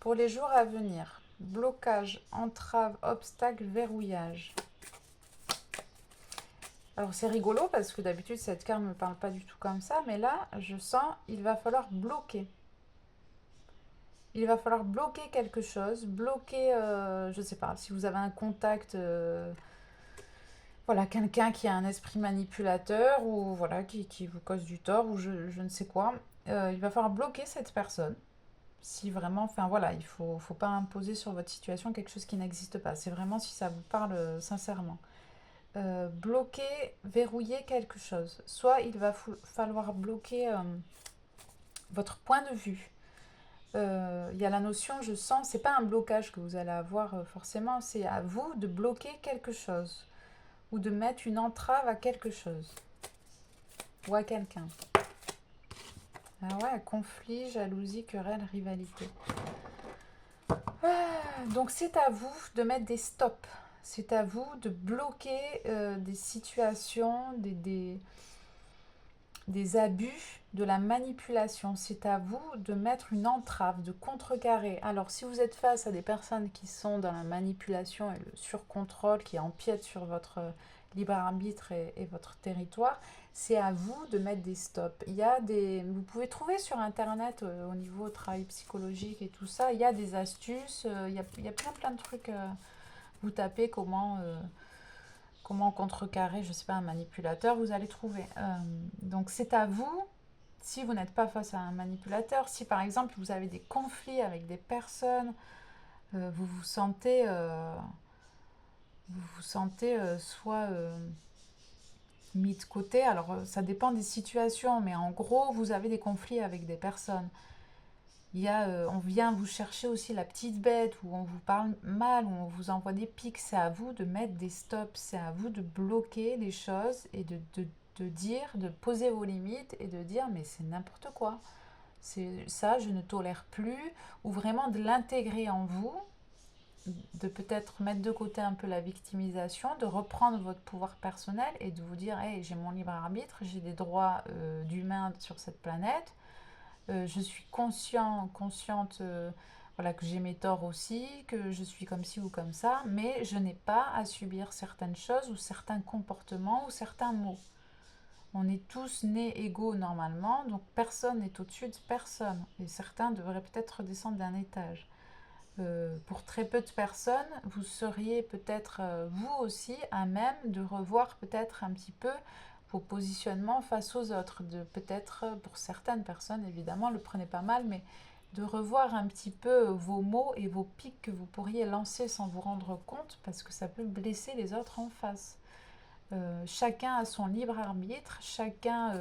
Pour les jours à venir, blocage, entrave, obstacle, verrouillage. Alors c'est rigolo parce que d'habitude cette carte ne me parle pas du tout comme ça, mais là je sens il va falloir bloquer. Il va falloir bloquer quelque chose, bloquer, je ne sais pas, si vous avez un contact, voilà, quelqu'un qui a un esprit manipulateur ou voilà, qui vous cause du tort ou je ne sais quoi, il va falloir bloquer cette personne. Si vraiment, enfin voilà, il faut pas imposer sur votre situation quelque chose qui n'existe pas. C'est vraiment si ça vous parle sincèrement. Bloquer, verrouiller quelque chose. Soit il va falloir bloquer votre point de vue. Il y a la notion, je sens, c'est pas un blocage que vous allez avoir forcément, c'est à vous de bloquer quelque chose ou de mettre une entrave à quelque chose ou à quelqu'un. Ah ouais, conflit, jalousie, querelle, rivalité. Donc c'est à vous de mettre des stops. C'est à vous de bloquer des situations, des abus, de la manipulation. C'est à vous de mettre une entrave, de contrecarrer. Alors si vous êtes face à des personnes qui sont dans la manipulation et le surcontrôle, qui empiètent sur votre libre arbitre et votre territoire, c'est à vous de mettre des stops. Vous pouvez trouver sur internet au niveau travail psychologique et tout ça, il y a des astuces, il y a plein de trucs. Vous tapez comment contrecarrer, je ne sais pas, un manipulateur, vous allez trouver. Donc c'est à vous, si vous n'êtes pas face à un manipulateur, si par exemple vous avez des conflits avec des personnes, vous vous sentez, soit mis de côté. Alors ça dépend des situations, mais en gros vous avez des conflits avec des personnes. On vient vous chercher aussi la petite bête, où on vous parle mal, où on vous envoie des pics. C'est à vous de mettre des stops, c'est à vous de bloquer les choses et de dire, de poser vos limites et de dire mais c'est n'importe quoi. C'est ça, je ne tolère plus, ou vraiment de l'intégrer en vous, de peut-être mettre de côté un peu la victimisation, de reprendre votre pouvoir personnel et de vous dire hey, j'ai mon libre arbitre, j'ai des droits d'humain sur cette planète. Je suis consciente voilà, que j'ai mes torts aussi, que je suis comme ci ou comme ça, mais je n'ai pas à subir certaines choses ou certains comportements ou certains mots. On est tous nés égaux normalement, donc personne n'est au-dessus de personne. Et certains devraient peut-être descendre d'un étage. Pour très peu de personnes, vous seriez peut-être vous aussi à même de revoir peut-être un petit peu vos positionnements face aux autres. De peut-être pour certaines personnes, évidemment, le prenez pas mal, mais de revoir un petit peu vos mots et vos pics que vous pourriez lancer sans vous rendre compte, parce que ça peut blesser les autres en face. Chacun a son libre arbitre, chacun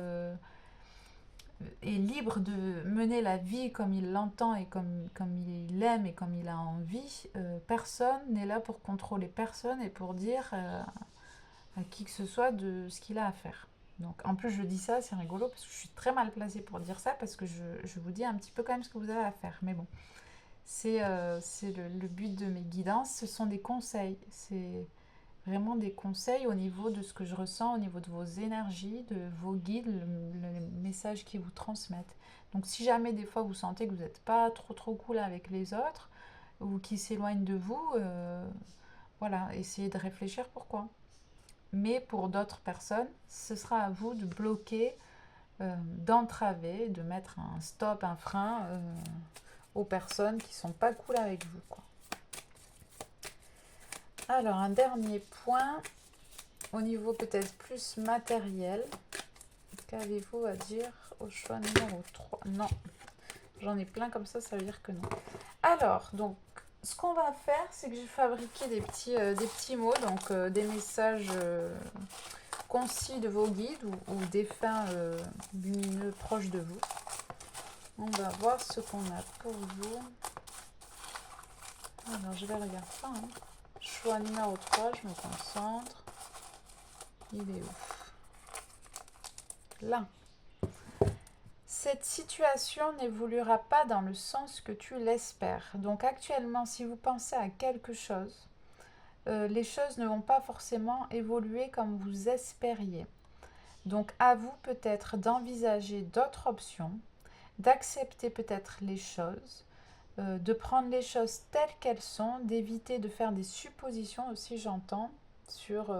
est libre de mener la vie comme il l'entend et comme il l'aime et comme il a envie. Personne n'est là pour contrôler personne et pour dire à qui que ce soit de ce qu'il a à faire. Donc en plus je dis ça, c'est rigolo parce que je suis très mal placée pour dire ça parce que je vous dis un petit peu quand même ce que vous avez à faire. Mais bon, c'est le but de mes guidances, ce sont des conseils. C'est vraiment des conseils au niveau de ce que je ressens, au niveau de vos énergies, de vos guides, le message qu'ils vous transmettent. Donc si jamais des fois vous sentez que vous n'êtes pas trop cool avec les autres ou qu'ils s'éloignent de vous, voilà, essayez de réfléchir pourquoi. Mais pour d'autres personnes, ce sera à vous de bloquer, d'entraver, de mettre un stop, un frein aux personnes qui sont pas cool avec vous, quoi. Alors, un dernier point, au niveau peut-être plus matériel. Qu'avez-vous à dire au choix numéro 3? Non, j'en ai plein comme ça veut dire que non. Alors, donc, ce qu'on va faire, c'est que j'ai fabriqué des petits mots, donc des messages concis de vos guides ou défunts lumineux proches de vous. On va voir ce qu'on a pour vous. Alors, je vais regarder ça. Hein. Choix numéro 3, je me concentre. Il est où? Là. Cette situation n'évoluera pas dans le sens que tu l'espères. Donc actuellement, si vous pensez à quelque chose, les choses ne vont pas forcément évoluer comme vous espériez. Donc à vous peut-être d'envisager d'autres options, d'accepter peut-être les choses, de prendre les choses telles qu'elles sont, d'éviter de faire des suppositions aussi, j'entends, sur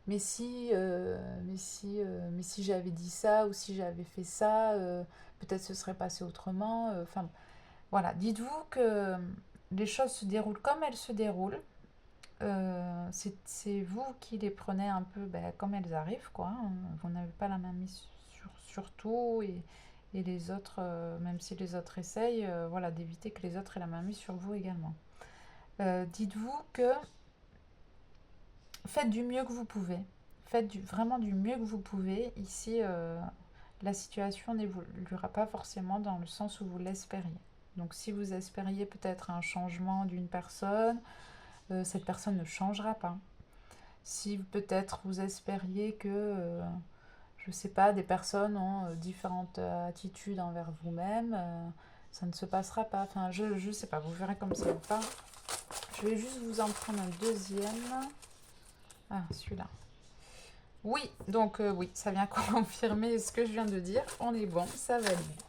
mais si j'avais dit ça ou si j'avais fait ça, peut-être ce serait passé autrement. Enfin, voilà, dites-vous que les choses se déroulent comme elles se déroulent. C'est vous qui les prenez un peu comme elles arrivent, quoi. Hein. Vous n'avez pas la main mise sur tout et les autres, même si les autres essayent, voilà, d'éviter que les autres aient la main mise sur vous également. Dites-vous que faites du mieux que vous pouvez. Faites vraiment du mieux que vous pouvez. Ici, la situation n'évoluera pas forcément dans le sens où vous l'espériez. Donc si vous espériez peut-être un changement d'une personne, cette personne ne changera pas. Si peut-être vous espériez que, je ne sais pas, des personnes ont différentes attitudes envers vous-même, ça ne se passera pas. Enfin, je ne sais pas, vous verrez comme ça ou pas. Je vais juste vous en prendre un deuxième. Ah, celui-là. Oui, donc oui, ça vient confirmer ce que je viens de dire. On est bon, ça valide.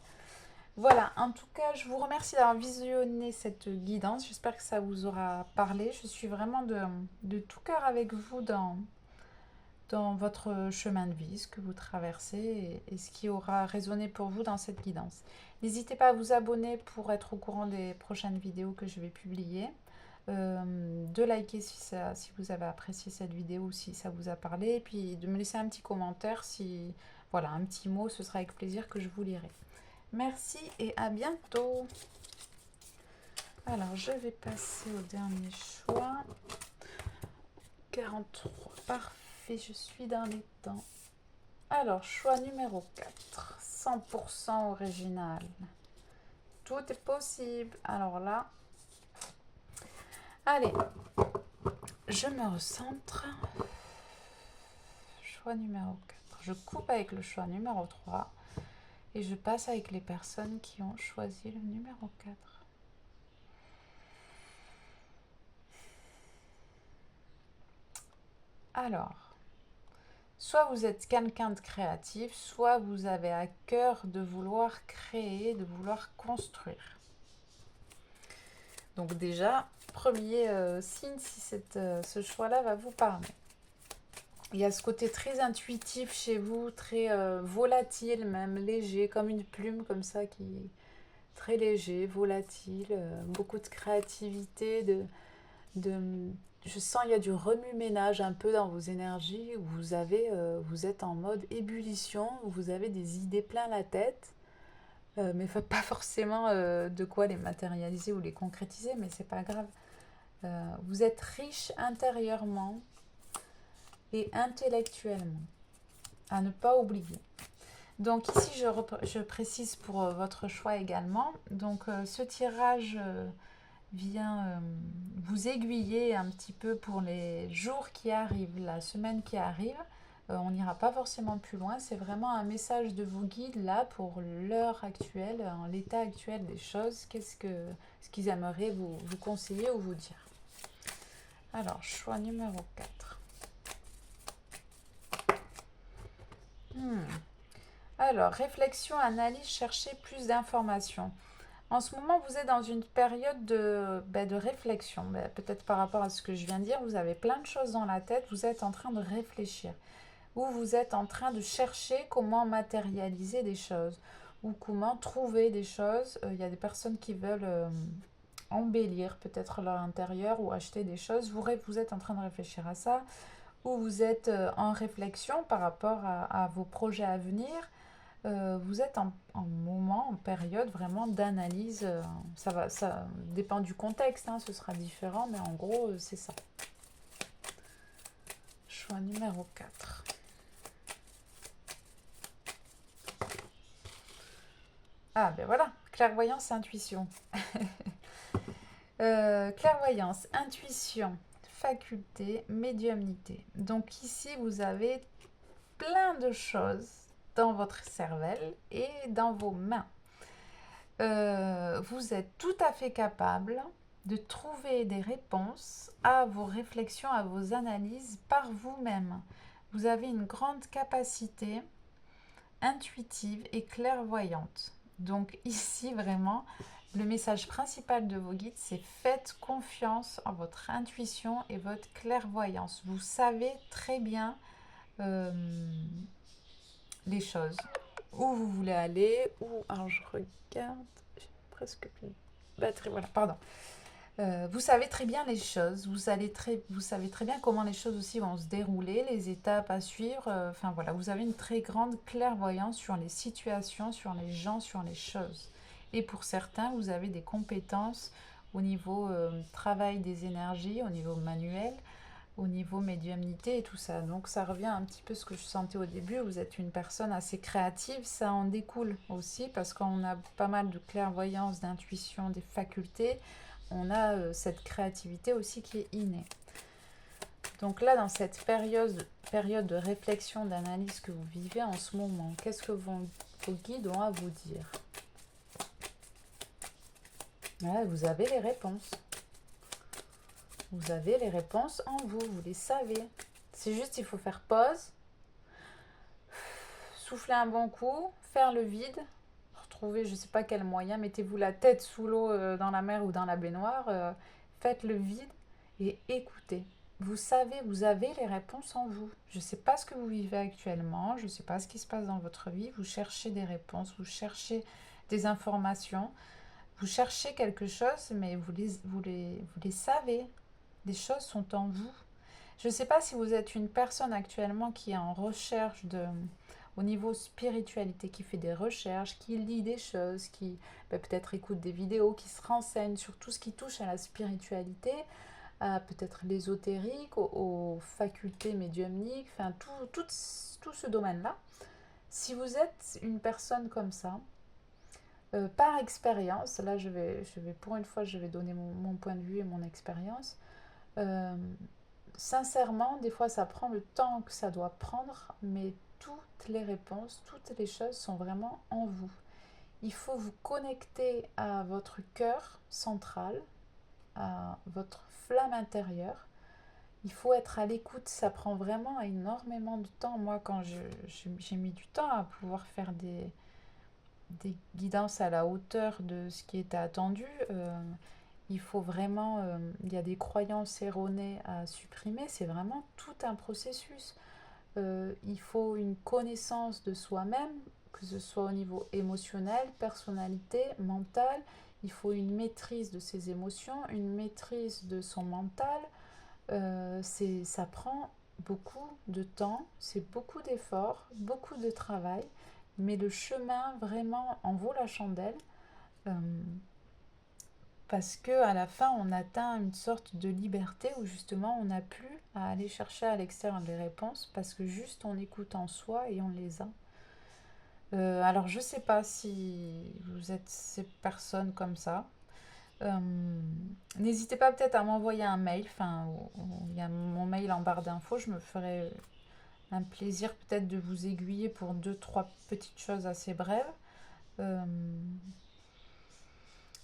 Voilà, en tout cas, je vous remercie d'avoir visionné cette guidance. J'espère que ça vous aura parlé. Je suis vraiment de tout cœur avec vous dans votre chemin de vie, ce que vous traversez et ce qui aura résonné pour vous dans cette guidance. N'hésitez pas à vous abonner pour être au courant des prochaines vidéos que je vais publier. De liker si vous avez apprécié cette vidéo, si ça vous a parlé, et puis de me laisser un petit commentaire, voilà, un petit mot, ce sera avec plaisir que je vous lirai. Merci et à bientôt. Alors, je vais passer au dernier choix. 43, parfait, je suis dans les temps. Alors, choix numéro 4, 100% original. Tout est possible. Alors là, allez, je me recentre. Choix numéro 4. Je coupe avec le choix numéro 3 et je passe avec les personnes qui ont choisi le numéro 4. Alors, soit vous êtes quelqu'un de créatif, soit vous avez à cœur de vouloir créer, de vouloir construire. Donc déjà, premier signe si ce choix-là va vous parler. Il y a ce côté très intuitif chez vous, très volatile même, léger, comme une plume comme ça qui est très léger, volatile, beaucoup de créativité, de, je sens il y a du remue-ménage un peu dans vos énergies où vous êtes en mode ébullition, où vous avez des idées plein la tête, mais pas forcément de quoi les matérialiser ou les concrétiser, mais c'est pas grave. Vous êtes riche intérieurement et intellectuellement, à ne pas oublier. Donc ici, je précise pour votre choix également. Donc ce tirage vient vous aiguiller un petit peu pour les jours qui arrivent, la semaine qui arrive. On n'ira pas forcément plus loin. C'est vraiment un message de vos guides là pour l'heure actuelle, en l'état actuel des choses. Ce qu'ils aimeraient vous conseiller ou vous dire. Alors, choix numéro 4. Alors, réflexion, analyse, chercher plus d'informations. En ce moment, vous êtes dans une période de réflexion. Peut-être par rapport à ce que je viens de dire, vous avez plein de choses dans la tête, vous êtes en train de réfléchir. Ou vous êtes en train de chercher comment matérialiser des choses. Ou comment trouver des choses. Il y a des personnes qui veulent embellir peut-être leur intérieur ou acheter des choses. Vous êtes en train de réfléchir à ça. Ou vous êtes en réflexion par rapport à vos projets à venir. Vous êtes en moment, en période vraiment d'analyse. Ça dépend du contexte, hein, ce sera différent, mais en gros, c'est ça. Choix numéro 4. Ah, ben voilà, clairvoyance, intuition. Clairvoyance, intuition, faculté, médiumnité. Donc ici, vous avez plein de choses dans votre cervelle et dans vos mains. Vous êtes tout à fait capable de trouver des réponses à vos réflexions, à vos analyses par vous-même. Vous avez une grande capacité intuitive et clairvoyante. Donc ici, vraiment, le message principal de vos guides, c'est faites confiance en votre intuition et votre clairvoyance. Vous savez très bien les choses. Où vous voulez aller, alors je regarde, j'ai presque plus de batterie, voilà, pardon. Vous savez très bien les choses, vous savez très bien comment les choses aussi vont se dérouler, les étapes à suivre. Enfin voilà, vous avez une très grande clairvoyance sur les situations, sur les gens, sur les choses. Et pour certains, vous avez des compétences au niveau travail des énergies, au niveau manuel, au niveau médiumnité et tout ça. Donc ça revient un petit peu à ce que je sentais au début, vous êtes une personne assez créative, ça en découle aussi parce qu'on a pas mal de clairvoyance, d'intuition, des facultés, on a cette créativité aussi qui est innée. Donc là, dans cette période de réflexion, d'analyse que vous vivez en ce moment, qu'est-ce que vos guides ont à vous dire? Ouais, vous avez les réponses. Vous avez les réponses en vous, vous les savez. C'est juste, il faut faire pause, souffler un bon coup, faire le vide, retrouver je ne sais pas quel moyen, mettez-vous la tête sous l'eau dans la mer ou dans la baignoire, faites le vide et écoutez. Vous savez, vous avez les réponses en vous. Je ne sais pas ce que vous vivez actuellement, je ne sais pas ce qui se passe dans votre vie, vous cherchez des réponses, vous cherchez des informations, vous cherchez quelque chose, mais vous les savez. Les choses sont en vous. Je ne sais pas si vous êtes une personne actuellement qui est en recherche au niveau spiritualité, qui fait des recherches, qui lit des choses, qui peut-être écoute des vidéos, qui se renseigne sur tout ce qui touche à la spiritualité, à peut-être l'ésotérique, aux facultés médiumniques, enfin tout ce domaine-là. Si vous êtes une personne comme ça, par expérience, là je vais pour une fois je vais donner mon point de vue et mon expérience. Euh, Sincèrement, des fois ça prend le temps que ça doit prendre, mais toutes les réponses, toutes les choses sont vraiment en vous. Il faut vous connecter à votre cœur central, à votre flamme intérieure. Il faut être à l'écoute, ça prend vraiment énormément de temps. Moi, quand j'ai mis du temps à pouvoir faire des guidances à la hauteur de ce qui était attendu, il faut vraiment, il y a des croyances erronées à supprimer, c'est vraiment tout un processus. Il faut une connaissance de soi-même, que ce soit au niveau émotionnel, personnalité, mental. Il faut une maîtrise de ses émotions, une maîtrise de son mental. Ça prend beaucoup de temps, c'est beaucoup d'efforts, beaucoup de travail, mais le chemin vraiment en vaut la chandelle. Euh, Parce que à la fin, on atteint une sorte de liberté où justement on n'a plus à aller chercher à l'extérieur les réponses parce que juste on écoute en soi et on les a. Alors je sais pas si vous êtes ces personnes comme ça. Euh, N'hésitez pas peut-être à m'envoyer un mail. Enfin, il y a mon mail en barre d'infos. Je me ferai un plaisir peut-être de vous aiguiller pour deux, trois petites choses assez brèves. Euh,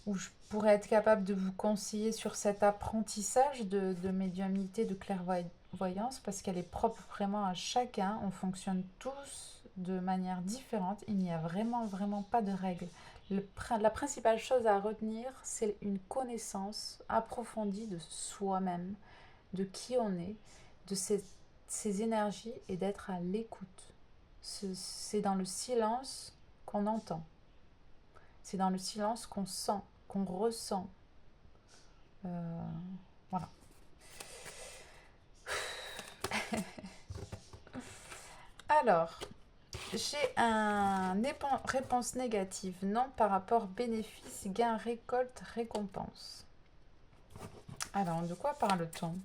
Où je pourrais être capable de vous conseiller sur cet apprentissage de médiumnité, de clairvoyance, parce qu'elle est propre vraiment à chacun. On fonctionne tous de manière différente. Il n'y a vraiment, vraiment pas de règle. La principale chose à retenir, c'est une connaissance approfondie de soi-même, de qui on est, de ses énergies et d'être à l'écoute. C'est dans le silence qu'on entend. C'est dans le silence qu'on sent, qu'on ressent. Euh, voilà. Alors, j'ai un réponse négative, non par rapport bénéfice, gain, récolte, récompense. Alors, de quoi parle-t-on?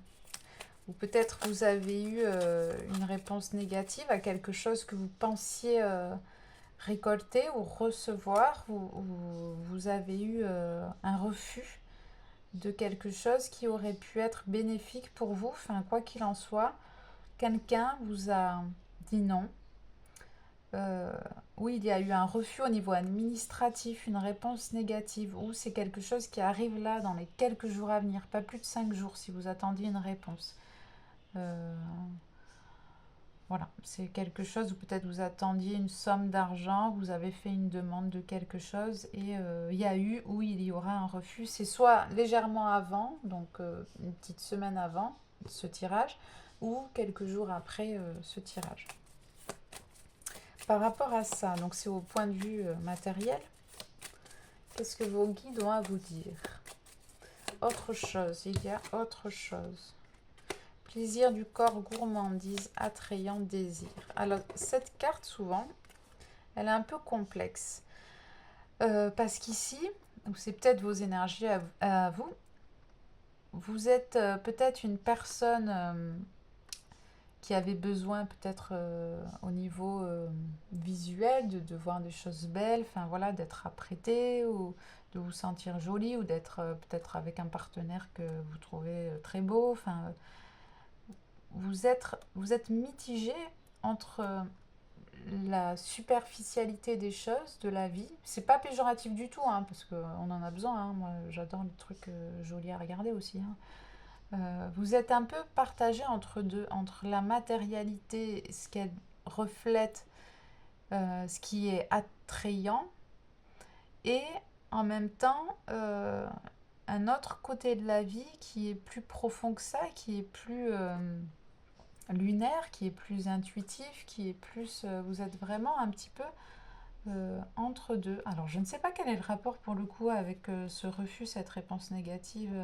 Ou peut-être vous avez eu une réponse négative à quelque chose que vous pensiez récolter ou recevoir, ou vous avez eu un refus de quelque chose qui aurait pu être bénéfique pour vous. Enfin, quoi qu'il en soit, quelqu'un vous a dit non. Euh, oui, il y a eu un refus au niveau administratif, une réponse négative, ou c'est quelque chose qui arrive là dans les quelques jours à venir, pas plus de 5 jours si vous attendiez une réponse. Euh, voilà, c'est quelque chose où peut-être vous attendiez une somme d'argent, vous avez fait une demande de quelque chose et il y a eu ou il y aura un refus. C'est soit légèrement avant, donc une petite semaine avant ce tirage, ou quelques jours après ce tirage. Par rapport à ça, donc c'est au point de vue matériel, qu'est-ce que vos guides ont à vous dire? Autre chose, il y a autre chose. Plaisir du corps, gourmandise, attrayant, désir. Alors, cette carte, souvent, elle est un peu complexe. Parce qu'ici, c'est peut-être vos énergies à vous, vous êtes peut-être une personne qui avait besoin peut-être au niveau visuel de voir des choses belles, enfin voilà, d'être apprêtée ou de vous sentir jolie ou d'être peut-être avec un partenaire que vous trouvez très beau. Enfin, vous êtes mitigé entre la superficialité des choses, de la vie. C'est pas péjoratif du tout, hein, parce qu'on en a besoin. Hein. Moi, j'adore les trucs jolis à regarder aussi. Hein. Vous êtes un peu partagé entre deux, entre la matérialité, ce qu'elle reflète, ce qui est attrayant, et en même temps un autre côté de la vie qui est plus profond que ça, qui est plus lunaire, qui est plus intuitif, qui est plus... vous êtes vraiment un petit peu entre deux. Alors je ne sais pas quel est le rapport pour le coup avec ce refus, cette réponse négative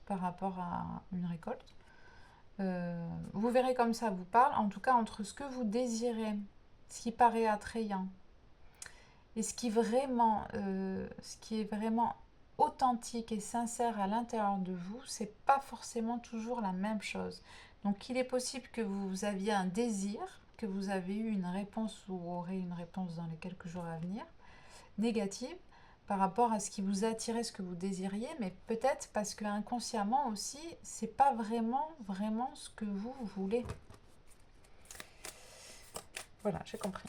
par rapport à une récolte. Vous verrez comme ça vous parle, en tout cas entre ce que vous désirez, ce qui paraît attrayant, et ce qui est vraiment authentique et sincère à l'intérieur de vous, c'est pas forcément toujours la même chose. Donc il est possible que vous aviez un désir, que vous avez eu une réponse ou aurez une réponse dans les quelques jours à venir, négative, par rapport à ce qui vous attirait, ce que vous désiriez, mais peut-être parce que inconsciemment aussi, c'est pas vraiment ce que vous voulez. Voilà, j'ai compris.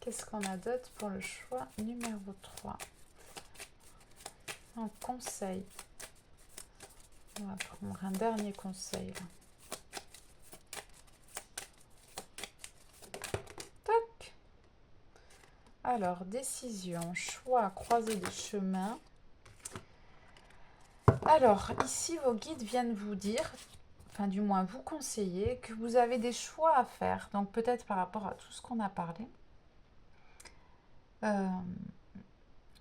Qu'est-ce qu'on a d'autre pour le choix numéro 3? Un conseil. On va prendre un dernier conseil. Là. Toc. Alors, décision, choix, croisée des chemins. Alors, ici, vos guides viennent vous dire enfin du moins vous conseiller que vous avez des choix à faire. Donc peut-être par rapport à tout ce qu'on a parlé. Euh,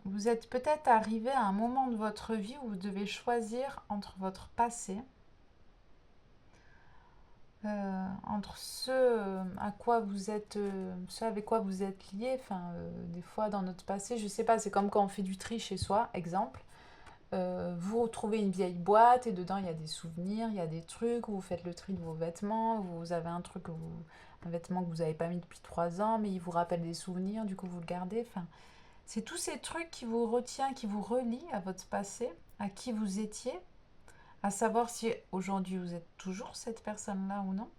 Vous êtes peut-être arrivé à un moment de votre vie où vous devez choisir entre votre passé, entre à quoi vous êtes, ce avec quoi vous êtes lié. Enfin, des fois dans notre passé, je sais pas, c'est comme quand on fait du tri chez soi, exemple. Vous retrouvez une vieille boîte et dedans il y a des souvenirs, il y a des trucs, vous faites le tri de vos vêtements, vous avez un vêtement que vous n'avez pas mis depuis 3 ans, mais il vous rappelle des souvenirs, du coup vous le gardez. Enfin, c'est tous ces trucs qui vous retient, qui vous relient à votre passé, à qui vous étiez, à savoir si aujourd'hui vous êtes toujours cette personne-là ou non.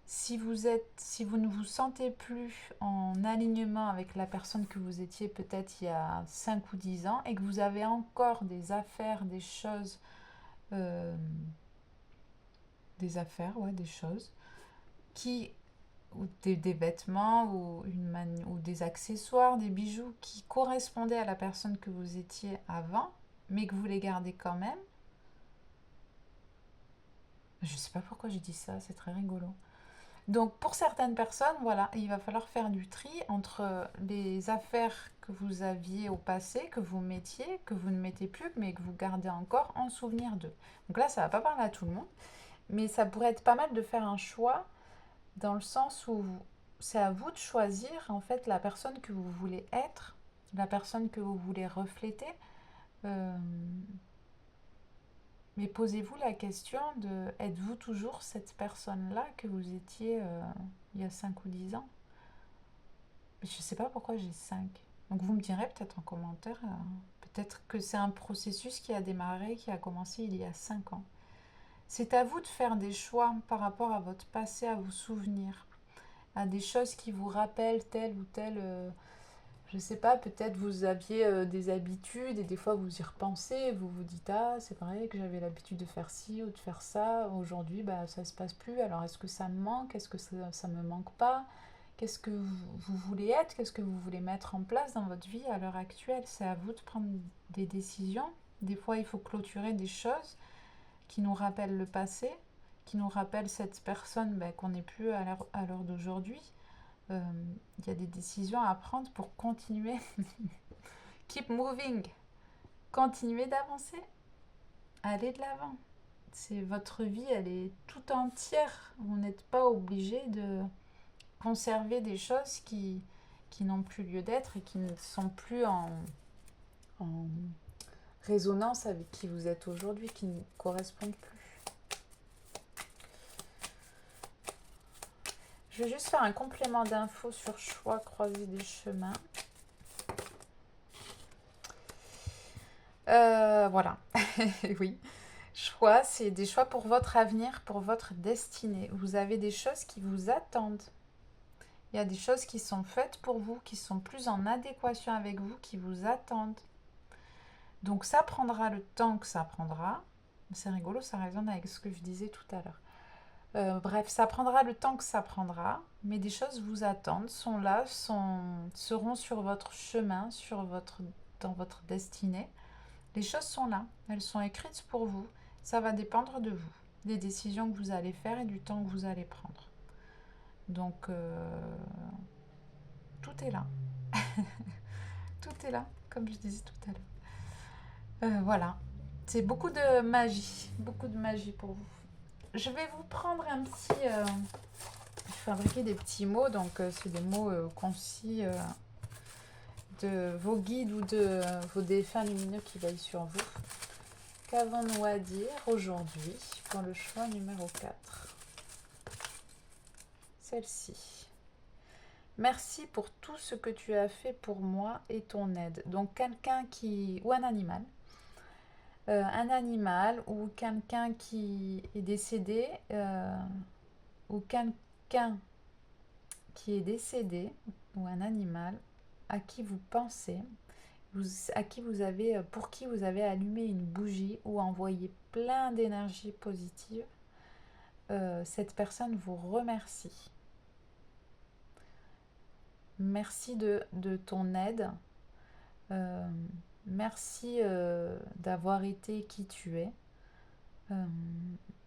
Si vous ne vous sentez plus en alignement avec la personne que vous étiez peut-être il y a 5 ou 10 ans et que vous avez encore des affaires, des choses, euh, des affaires, ouais, des choses, qui, ou des vêtements ou des accessoires, des bijoux qui correspondaient à la personne que vous étiez avant, mais que vous les gardez quand même. Je ne sais pas pourquoi j'ai dit ça, c'est très rigolo. Donc pour certaines personnes, voilà, il va falloir faire du tri entre les affaires que vous aviez au passé, que vous mettiez, que vous ne mettez plus, mais que vous gardez encore en souvenir d'eux. Donc là, ça va pas parler à tout le monde, mais ça pourrait être pas mal de faire un choix dans le sens où c'est à vous de choisir en fait la personne que vous voulez être, la personne que vous voulez refléter. Euh, mais posez-vous la question de êtes-vous toujours cette personne-là que vous étiez il y a 5 ou 10 ans? Je ne sais pas pourquoi j'ai 5. Donc vous me direz peut-être en commentaire, peut-être que c'est un processus qui a démarré, qui a commencé il y a 5 ans. C'est à vous de faire des choix par rapport à votre passé, à vos souvenirs, à des choses qui vous rappellent telle ou telle. Je sais pas, peut-être vous aviez des habitudes et des fois vous y repensez, vous vous dites ah c'est vrai que j'avais l'habitude de faire ci ou de faire ça, aujourd'hui bah ça se passe plus, alors est-ce que ça me manque, est-ce que ça me manque pas, qu'est-ce que vous voulez être, qu'est-ce que vous voulez mettre en place dans votre vie à l'heure actuelle, c'est à vous de prendre des décisions. Des fois il faut clôturer des choses qui nous rappellent le passé, qui nous rappellent cette personne bah, qu'on n'est plus à l'heure d'aujourd'hui. Il y a des décisions à prendre pour continuer. Keep moving. Continuer d'avancer. Aller de l'avant. C'est votre vie, elle est tout entière. Vous n'êtes pas obligé de conserver des choses qui n'ont plus lieu d'être et qui ne sont plus en résonance avec qui vous êtes aujourd'hui, qui ne correspondent plus. Je vais juste faire un complément d'infos sur choix croisé des chemins. Voilà. Oui. Choix, c'est des choix pour votre avenir, pour votre destinée. Vous avez des choses qui vous attendent. Il y a des choses qui sont faites pour vous, qui sont plus en adéquation avec vous, qui vous attendent. Donc ça prendra le temps que ça prendra. C'est rigolo, ça résonne avec ce que je disais tout à l'heure. Bref, ça prendra le temps que ça prendra, mais des choses vous attendent, sont là, seront sur votre chemin, dans votre destinée. Les choses sont là, elles sont écrites pour vous. Ça va dépendre de vous, des décisions que vous allez faire et du temps que vous allez prendre. Donc, tout est là. Tout est là, comme je disais tout à l'heure. Voilà. C'est beaucoup de magie pour vous. Je vais vous prendre un petit... je fabriquais des petits mots, donc c'est des mots concis de vos guides ou de vos défunts lumineux qui veillent sur vous. Qu'avons-nous à dire aujourd'hui pour le choix numéro 4? Celle-ci. Merci pour tout ce que tu as fait pour moi et ton aide. Donc quelqu'un qui... ou un animal. Un animal ou quelqu'un qui est décédé ou quelqu'un qui est décédé ou un animal à qui vous pensez, à qui vous avez, pour qui vous avez allumé une bougie ou envoyé plein d'énergie positive, cette personne vous remercie. Merci de ton aide. Merci d'avoir été qui tu es.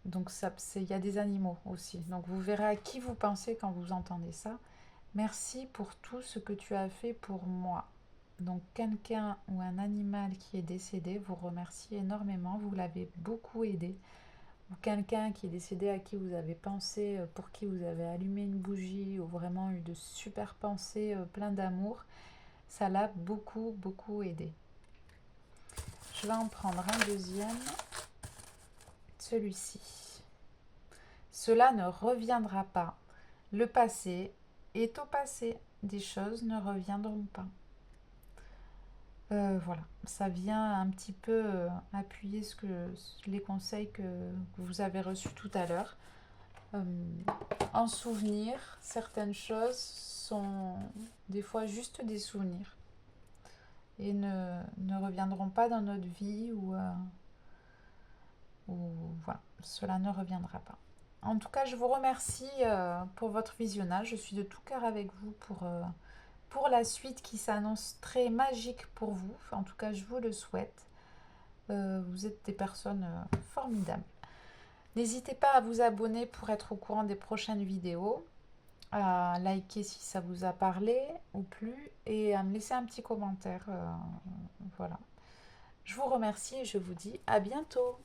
Donc il y a des animaux aussi. Donc vous verrez à qui vous pensez quand vous entendez ça. Merci pour tout ce que tu as fait pour moi. Donc quelqu'un ou un animal qui est décédé vous remercie énormément, vous l'avez beaucoup aidé. Ou quelqu'un qui est décédé à qui vous avez pensé, pour qui vous avez allumé une bougie ou vraiment eu de super pensées plein d'amour, ça l'a beaucoup beaucoup aidé. Je vais en prendre un deuxième, celui-ci. Cela ne reviendra pas. Le passé est au passé. Des choses ne reviendront pas. Voilà, ça vient un petit peu appuyer les conseils que vous avez reçus tout à l'heure. En souvenir, certaines choses sont des fois juste des souvenirs et ne reviendront pas dans notre vie ou voilà, cela ne reviendra pas. En tout cas, je vous remercie pour votre visionnage. Je suis de tout cœur avec vous pour la suite qui s'annonce très magique pour vous. En tout cas, je vous le souhaite. Vous êtes des personnes formidables. N'hésitez pas à vous abonner pour être au courant des prochaines vidéos, à liker si ça vous a parlé ou plu et à me laisser un petit commentaire. Voilà. Je vous remercie et je vous dis à bientôt.